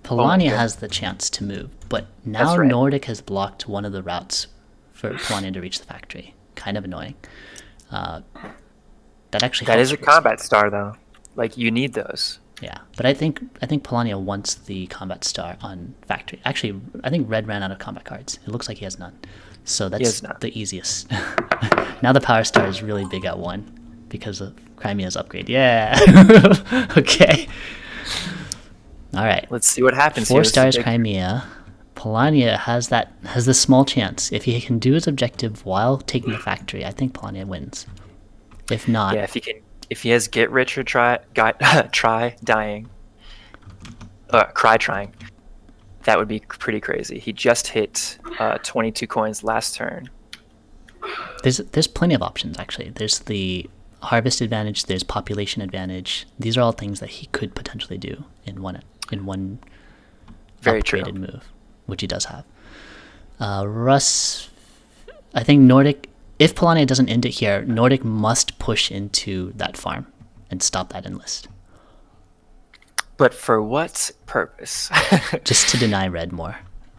Oh my Polania God. has the chance to move, but now That's right. Nordic has blocked one of the routes for Polania to reach the factory. Kind of annoying. That actually That helps is a Rustfiat. combat star, though. Like, you need those. Yeah, but I think Polania wants the combat star on factory. Actually, I think Red ran out of combat cards. It looks like he has none. So that's has none. the easiest. Now the power star is really big at 1 because of Crimea's upgrade. Yeah. Okay. All right. Let's see what happens 4 here. This is stars big. Crimea. Polania has the small chance. If he can do his objective while taking the factory, I think Polania wins. If not, Yeah, if he has get rich or try dying, cry trying, that would be pretty crazy. He just hit 22 coins last turn. there's plenty of options actually. There's the harvest advantage. There's population advantage. These are all things that he could potentially do in one Very true. upgraded move, which he does have. Russ, I think Nordic. If Polania doesn't end it here, Nordic must push into that farm and stop that enlist, But for what purpose? just to deny red more.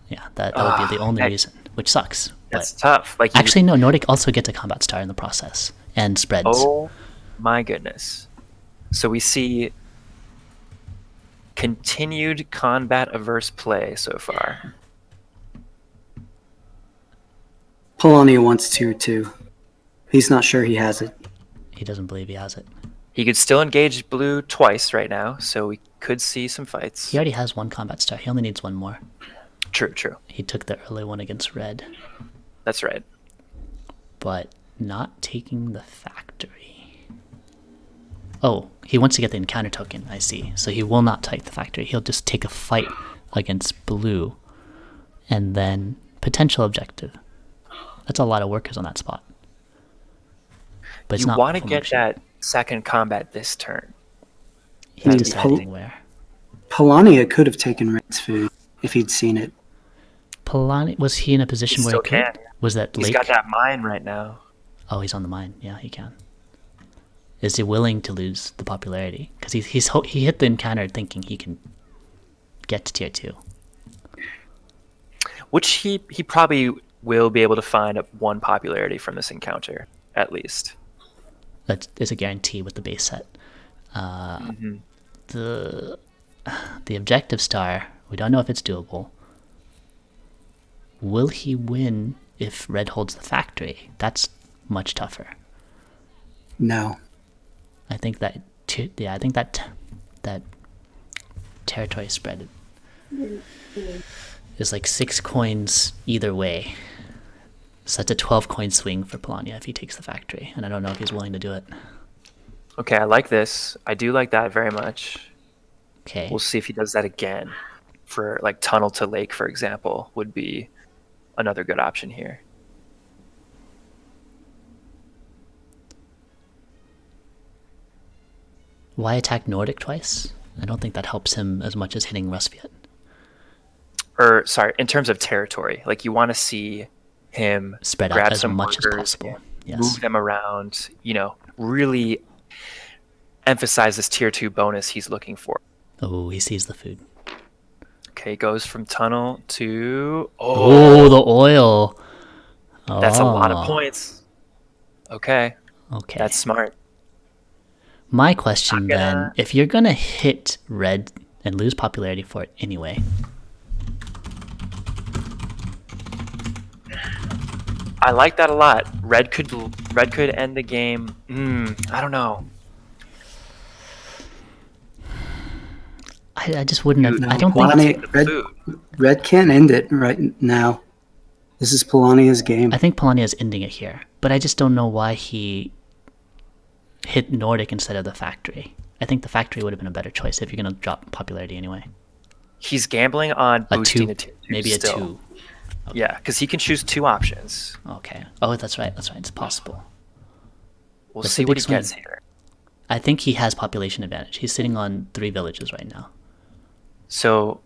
Yeah, that would be the only that- reason, which sucks. That's But tough. Like you- actually, no, Nordic also gets a combat star in the process and spreads. Oh my goodness. So we see continued combat averse play so far. Polania wants tier 2. He's not sure he has it. He doesn't believe he has it. He could still engage blue twice right now, so we could see some fights. He already has 1 combat star. He only needs 1 more. True. He took the early one against red, That's right. but not taking the factory. Oh, he wants to get the encounter token, I see. So he will not take the factory. He'll just take a fight against blue and then potential objective. That's a lot of workers on that spot. But it's You not want to full get motion. that second combat this turn. He's Hmm, deciding where. Polania could have taken Red's food if he'd seen it. Polani, was he in a position He where he still could? can. Was that He's lake? got that mine right now. Oh, he's on the mine. Yeah, he can. Is he willing to lose the popularity? Because he hit the encounter thinking he can get to tier 2. Which he probably will be able to find one popularity from this encounter, at least. That is a guarantee with the base set. The objective star, we don't know if it's doable. Will he win if red holds the factory? That's much tougher. No. I think that that territory spread is like 6 coins either way. So that's a 12 coin swing for Polania if he takes the factory, and I don't know if he's willing to do it. Okay, I like this. I do like that very much. Okay. We'll see if he does that again. For like tunnel to lake, for example, would be another good option here. Why attack Nordic twice? I don't think that helps him as much as hitting Rusviet. Or sorry, in terms of territory, like you want to see him Spread grab out as some much workers, as possible. Yes. move them around, really emphasize this tier 2 bonus he's looking for. Oh, he sees the food. Okay, goes from tunnel to... Oh, the oil. That's a lot of Oh, points. Okay, Okay. that's smart. My question Not gonna- then, if you're going to hit red and lose popularity for it anyway, I like that a lot. Red could end the game. I don't know. I just wouldn't have, No, I don't Wanna think, take the food. Red can't end it right now. This is Polania's game. I think Polania is ending it here, but I just don't know why he hit Nordic instead of the factory. I think the factory would have been a better choice if you're going to drop popularity anyway. He's gambling on A boosting 2, a tier 2 maybe a still. 2. Yeah, because he can choose 2 options. Okay. Oh, that's right. It's possible. We'll That's see a what big he gets swing. here. I think he has population advantage. He's sitting on 3 villages right now. So,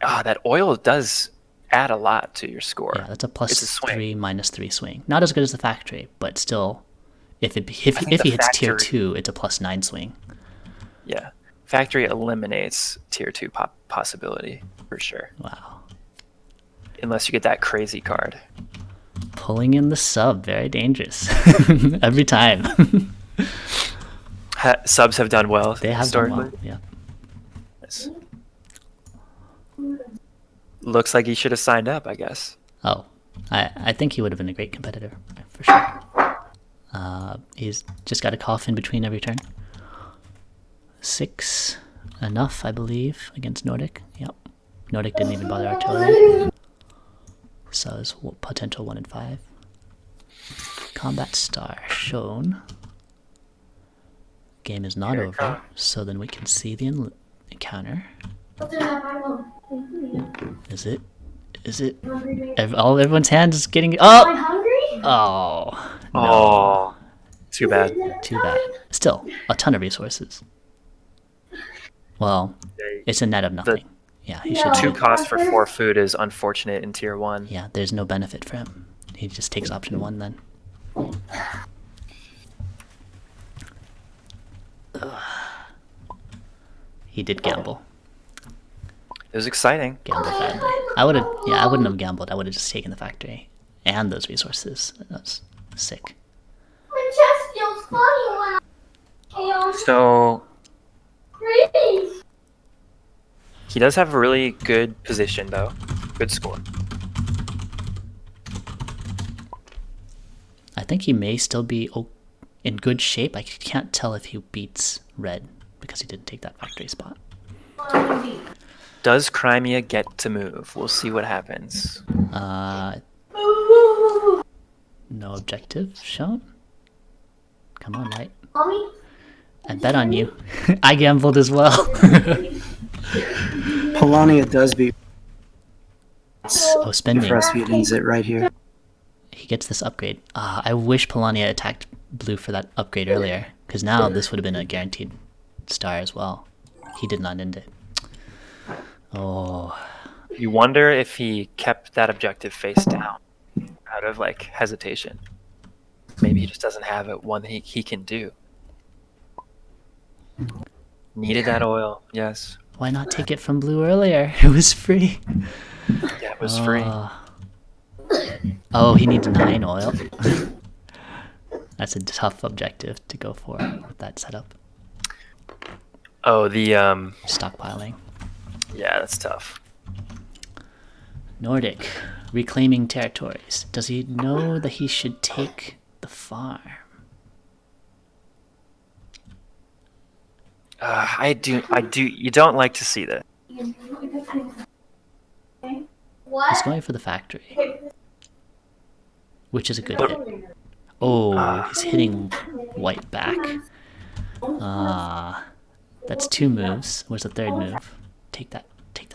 that oil does add a lot to your score. Yeah, that's a plus It's a swing. 3, -3 swing. Not as good as the factory, but still, if think he the hits tier factory- 2, it's a +9 swing. Yeah. Factory eliminates tier 2 possibility, for sure. Wow. Unless you get that crazy card. Pulling in the sub, very dangerous. Every time. Subs have done well They have done historically. well. Yeah. Yes. Looks like he should have signed up, I guess. Oh, I think he would have been a great competitor, for sure. He's just got a cough in between every turn. 6 enough, I believe, against Nordic. Yep. Nordic didn't even bother artillery. So it's potential 1 in 5. Combat star shown. Game is not Here it over, comes. so then we can see the encounter. Is it? Everyone's hands is getting. Am Oh! I hungry? Oh. No. Oh, too bad. Too bad. Still, a ton of resources. Well, it's a net of nothing. Yeah, he should. 2 do it. costs for 4 food is unfortunate in tier 1. Yeah, there's no benefit for him. He just takes option 1 then. Ugh. He did gamble. It was exciting. Gambled badly. I wouldn't have gambled. I would have just taken the factory and those resources. That's sick. My chest feels funny when I So freeze. he does have a really good position, though. Good score. I think he may still be in good shape. I can't tell if he beats red because he didn't take that factory spot. Does Crimea get to move? We'll see what happens. No objective shown. Come on, right? Mommy? I bet on you. I gambled as well. Polania does beat Oh, spending. Rasputin ends it right here. He gets this upgrade. I wish Polania attacked blue for that upgrade earlier, because now this would have been a guaranteed star as well. He did not end it. Oh, You wonder if he kept that objective face down out of like hesitation. Maybe he just doesn't have it one he can do. Needed that oil. Yes. Why not take it from blue earlier? It was free. Yeah, it was free. Oh, he needs 9 oil. That's a tough objective to go for with that setup. Oh, the Stockpiling. yeah, that's tough. Nordic, reclaiming territories. Does he know that he should take the farm? I do. You don't like to see that. He's going for the factory, which is a good hit. Oh, he's hitting white back. That's 2 moves. Where's the 3rd move? Take that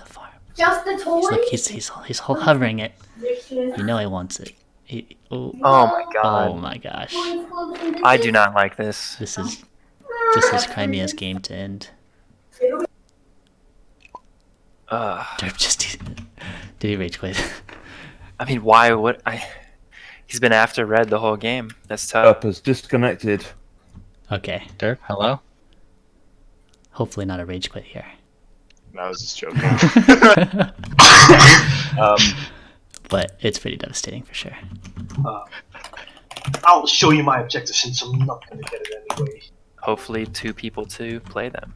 farm. Just the toys? Look, he's hovering it. You know he wants it. Oh my god. Oh my gosh. I do not like this. This is Crimea's game to end. Derp just did he rage quit? I mean, why would I? He's been after red the whole game. That's tough. Derp has disconnected. Okay. Derp, hello? Hopefully not a rage quit here. I was just joking. But it's pretty devastating for sure. I'll show you my objective since I'm not going to get it anyway. Hopefully 2 people to play them.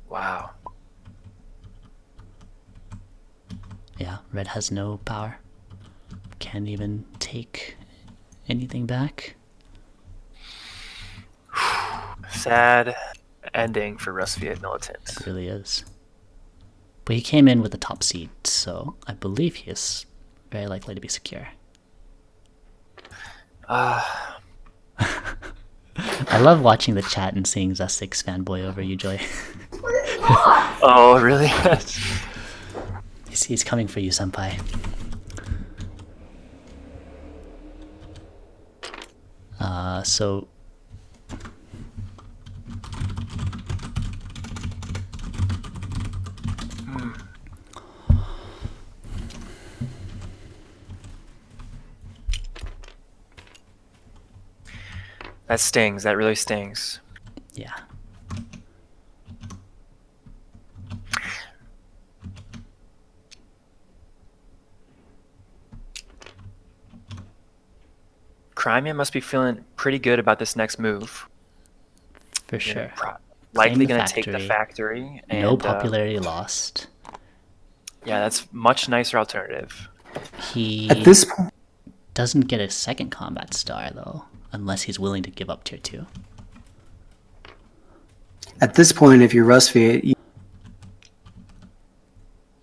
Wow. Yeah, red has no power. Can't even take anything back. Sad ending for Rustviet Militant. It really is. But he came in with the top seed, so I believe he is very likely to be secure. Ah. I love watching the chat and seeing Zustix fanboy over you, Joy. Oh, really? He's coming for you, senpai. So... That stings. That really stings. Yeah. Crimea must be feeling pretty good about this next move. For sure. Likely the going to take the factory. factory. And, No popularity lost. Yeah, that's much nicer alternative. He At this point, doesn't get a second combat star, though, unless he's willing to give up tier 2. if you're Rustviet,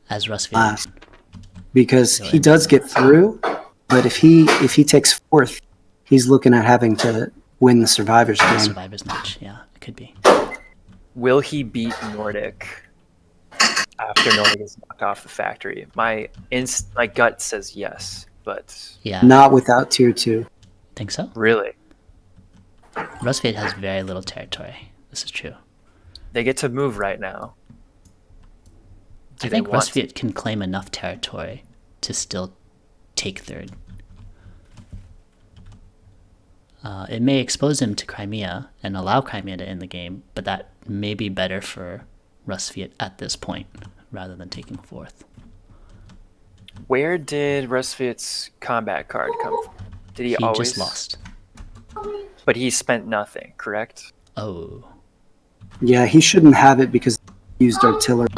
As Rustviet. last because he does get through, but if he takes 4th, he's looking at having to win the survivors game. Survivor's match, yeah, it could be. Will he beat Nordic after Nordic is knocked off the factory? My gut says yes, but Yeah, Not without tier 2. think so? really, Rustviet has very little territory. This is true. they get to move right now. I think Rustviet can claim enough territory to still take 3rd. It may expose him to Crimea and allow Crimea to end the game, but that may be better for Rustviet at this point, rather than taking 4th. Where did Rustviet's combat card come from? Did he always just lost. But he spent nothing, correct? Oh. Yeah, he shouldn't have it because he used artillery.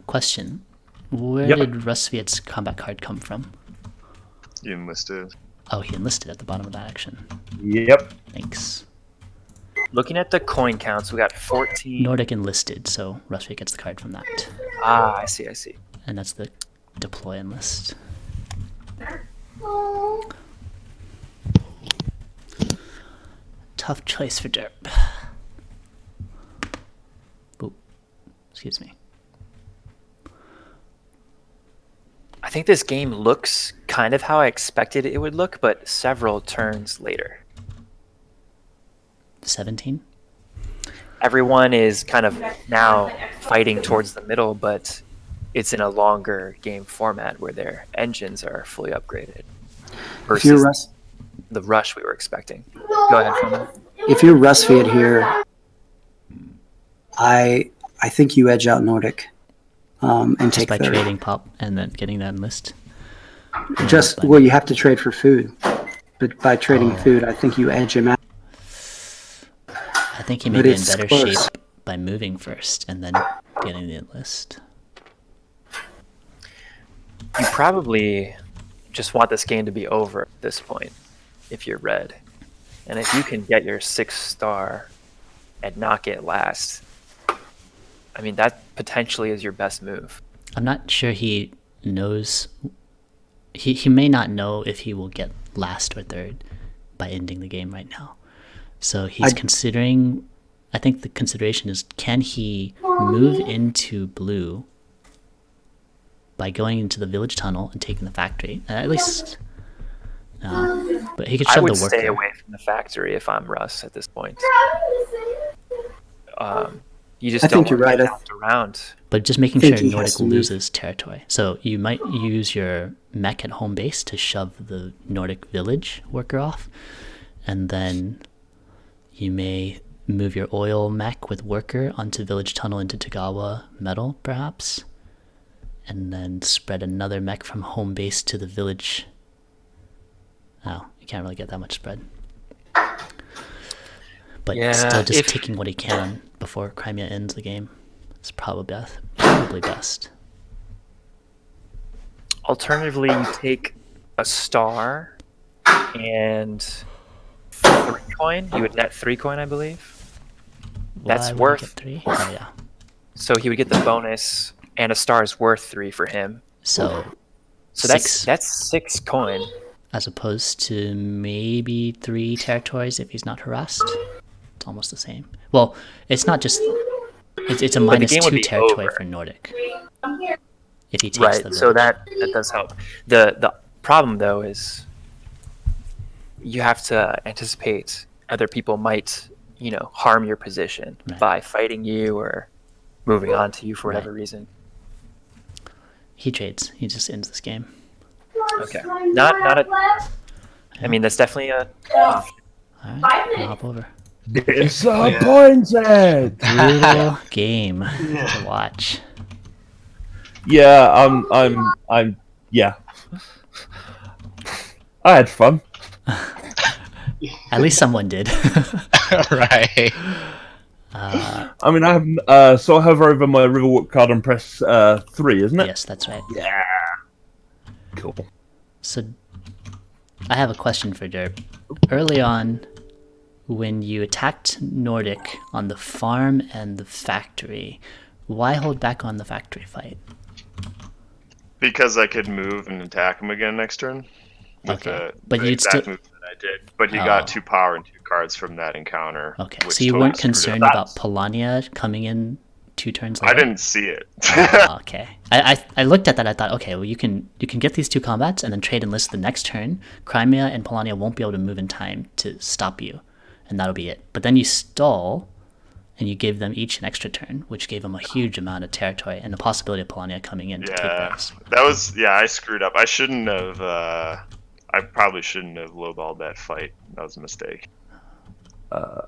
Question. Where Yep. did Rustviet's combat card come from? You enlisted. Oh, he enlisted at the bottom of that action. Yep. Thanks. Looking at the coin counts, we got 14. Nordic enlisted, so Rustviet gets the card from that. Ah, I see. And that's the deploy enlist. Tough choice for Derp. Oop. Excuse me. I think this game looks kind of how I expected it would look, but several turns later. 17? Everyone is kind of now fighting towards the middle, but it's in a longer game format where their engines are fully upgraded If you're versus the rush we were expecting. Go ahead, Froman. if you're Rustviet here, I think you edge out Nordic and Just take by third. trading pop and then getting that enlist. Just well, you have to trade for food, but by trading food, I think you edge him out. I think he may But be in it's better close. shape by moving first and then getting the enlist. You probably just want this game to be over at this point if you're red. And if you can get your 6-star and not get last, I mean, that potentially is your best move. I'm not sure he knows. He may not know if he will get last or third by ending the game right now. So he's considering. I think the consideration is, can he move into blue by going into the village tunnel and taking the factory? At least, no. But he could I shove would the worker. stay away from the factory if I'm Russ at this point. You just I don't think you're want to right. get knocked around. But just making think sure he has Nordic to move. loses territory. So you might use your mech at home base to shove the Nordic village worker off, and then you may move your oil mech with worker onto village tunnel into Tagawa metal, perhaps, and then spread another mech from home base to the village. Oh, you can't really get that much spread. But Yeah, still just if- taking what he can before Crimea ends the game. It's probably best. Alternatively, you take a star and 3 coin. You would net 3 coin, I believe. That's Why would I worth. get 3? Oh yeah. So he would get the bonus, and a star is worth 3 for him. So So 6 that's 6 coin. as opposed to maybe 3 territories if he's not harassed. It's almost the same. Well, it's not just. It's a the minus game would 2 be territory over. for Nordic. If he takes Right. the So village. that does help. The problem though is you have to anticipate other people might harm your position Right. by fighting you or moving on to you for whatever Right. reason. He trades. He just ends this game. Okay. Not a. I mean, that's definitely a option. Alright, I'll hop over. Disappointed. Brutal game Yeah. to watch. Yeah, I'm. Yeah. I had fun. At least someone did. Right. I mean, I have so I hover over my Riverwalk card and press 3, isn't it? Yes, that's right. Yeah. Cool. So, I have a question for Derp. Early on, when you attacked Nordic on the farm and the factory, why hold back on the factory fight? Because I could move and attack him again next turn. With Okay, the, but the you'd exact still- move that I did. But he Oh. got 2 power and 2 cards from that encounter. Okay, which so you totally weren't screwed it concerned up. about Polania coming in 2 turns later? I didn't see it. Oh, okay. I looked at that. I thought, okay, well, you can get these 2 combats and then trade enlist the next turn. Crimea and Polania won't be able to move in time to stop you, and that'll be it. But then you stall, and you gave them each an extra turn, which gave them a huge amount of territory and the possibility of Polania coming in to take Yeah, those. that was I screwed up. I shouldn't have. I probably shouldn't have lowballed that fight. That was a mistake. Oh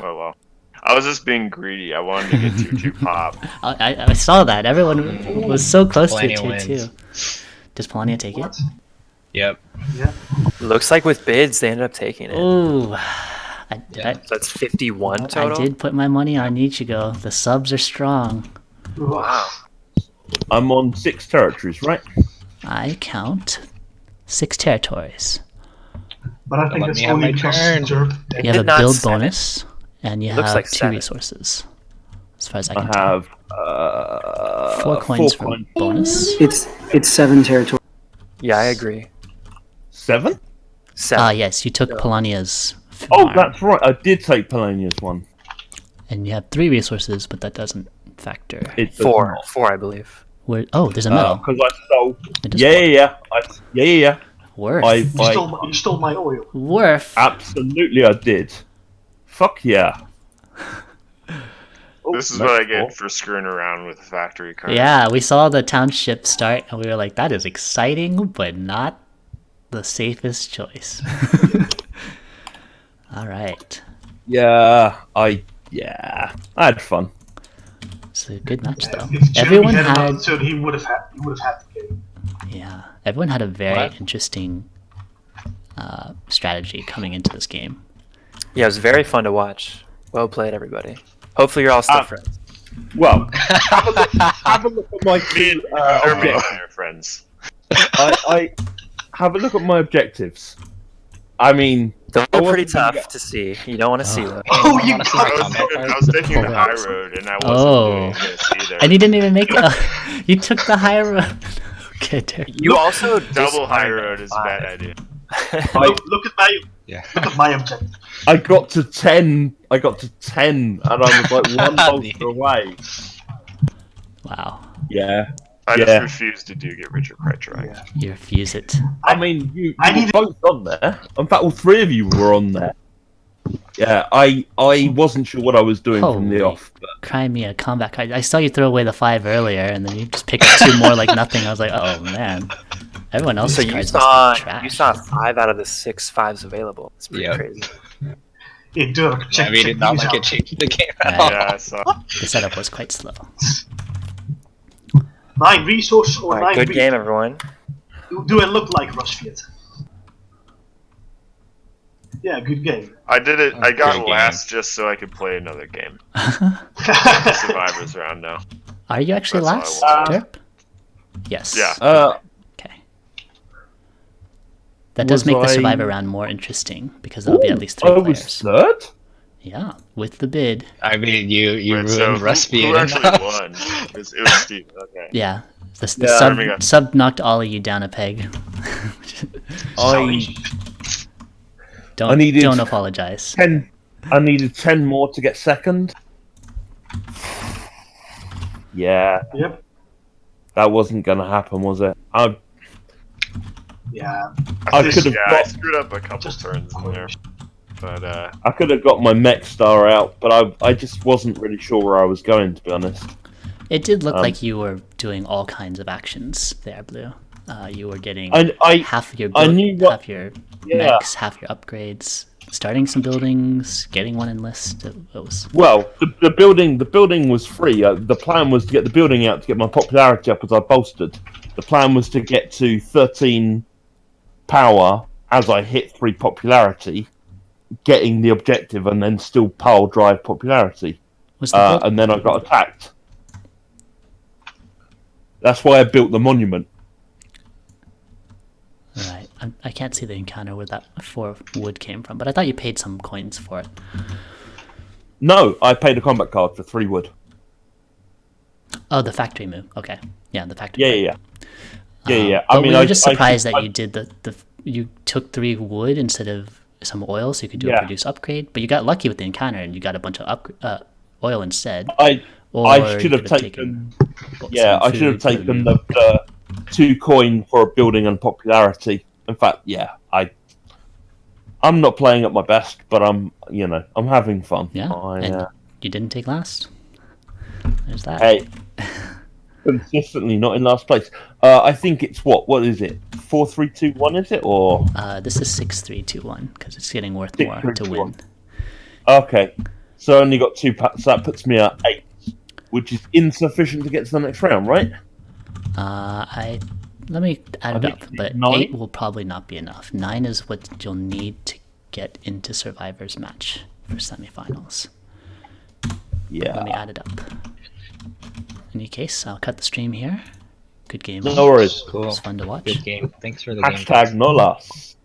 well. I was just being greedy. I wanted to get 2-2 pop. I saw that. Everyone was so close to Polania 2-2. wins. Does Polania take it? What? Yep. Yeah. Looks like with bids they ended up taking it. Ooh. Yeah. So that's 51 I total. did put my money on Ichigo. The subs are strong. Wow. I'm on 6 territories, right? I count 6 territories. But I think Let that's me have only my because turn. Derp. You have a Did not build 7. bonus, and you Looks have like 2 7. resources. As far as I I can tell. have 4 coins 4 for coins. bonus. It's 7 territory. Yeah, I agree. 7? 7. Yes, you took Polania's Oh, farm, that's right. I did take Polania's one. and you have 3 resources, but that doesn't factor. It does 4. not. 4, I believe. There's a medal. Because I stole. It is Yeah. Worth. You stole my oil. Worth. Absolutely, I did. Fuck yeah. This is what I get for screwing around with the factory card. Yeah, we saw the township start and we were like, that is exciting, but not the safest choice. All right. Yeah, I had fun. It's a good match though. If Jeremy Everyone had had another turn, he would have had the game. yeah, everyone had a very What? interesting strategy coming into this game. Yeah, it was very fun to watch. Well played, everybody. Hopefully, you're all still friends. Well, have a look at my two Jeremy and objectives. I are friends. I have a look at my objectives. I mean, They're I pretty wasn't gonna tough to see. You don't want to see them. Oh, you wanna see got the I was combat taking, card? I was taking the Hold high on. road, and I Oh. wasn't doing this either. And you didn't even make it. You took the high road. Okay, Derek. You also Double high disappointed road is a bad five. idea. Look at my objective. I got to 10. I got to 10, and I was like one bolster away. Wow. Yeah. I Yeah. just refuse to get Richard Kreitzer. Yeah. You refuse it. I mean, you I were need- both on there. In fact, all three of you were on there. Yeah, I wasn't sure what I was doing from the Holy off. But Cry me a combat card. I saw you throw away the 5 earlier, and then you just pick up 2 more like nothing. I was like, oh man. Everyone else's So you cards saw must be trash. you saw 5 out of the 6 5s available. It's pretty Yep. crazy. Hey, Dirk, I check, mean, check it's not these like out. it changed the game at Yeah. all. Yeah, I saw. The setup was quite slow. 9 resources or All 9 right, good game, everyone. Do I look like Rushfield? Yeah, good game. I did it. I Great got game. last just so I could play another game. Survivors round now. Are you actually That's last, all I Derp? Yes. Yeah. Okay. That does Was make the I- Survivor round more interesting because there'll be at least 3 I was players. third. Yeah, with the bid. I mean, you Wait, ruined so Recipe who enough. actually won? It was Steve. Okay. Yeah. The Yeah. sub, Jeremy got- sub knocked all of you down a peg. I don't needed- don't apologize. 10. I needed 10 more to get second. Yeah, Yep. that wasn't gonna happen, was it? Yeah. I This- could have Yeah, I got screwed up a couple Just turns in there, but I could have got my mech star out, but I just wasn't really sure where I was going, to be honest. It did look like you were doing all kinds of actions there, Blue. You were getting I half your I knew what- half your Yeah. mechs, half your upgrades, starting some buildings, getting one enlist. It was Well, the building was free. The plan was to get the building out to get my popularity up as I bolstered. The plan was to get to 13 power as I hit 3 popularity, getting the objective, and then still pile drive popularity. was the build- And then I got attacked. That's why I built the monument. right. I can't see the encounter where that 4 wood came from, but I thought you paid some coins for it. No, I paid a combat card for 3 wood. Oh, the factory move. Okay, yeah, the factory. Yeah. I But mean, we were I just surprised that I- you did you took 3 wood instead of some oil, so you could do a Yeah. produce upgrade. But you got lucky with the encounter, and you got a bunch of oil instead. I Or I should you have could taken. some Yeah, I should have food for the taken move. the 2 coin for a building and popularity. In fact, yeah, I'm not playing at my best, but I'm having fun. Yeah, I, and you didn't take last. There's that. hey, consistently not in last place. I think it's what is it? 4, 3, 2, 1, is it, or This is 6-3-2-1 because it's getting worth 6, more 3, to 2, win. 1. Okay, so I only got 2 packs. So that puts me at 8, which is insufficient to get to the next round, right? Let me add it think up, it's but 9. 8 will probably not be enough. 9 is what you'll need to get into Survivor's match for semifinals. Let me Yeah. add it up. In any case, I'll cut the stream here. Good game. No worries. It Cool. was fun to watch. Good game. Thanks for the game. Hashtag no loss.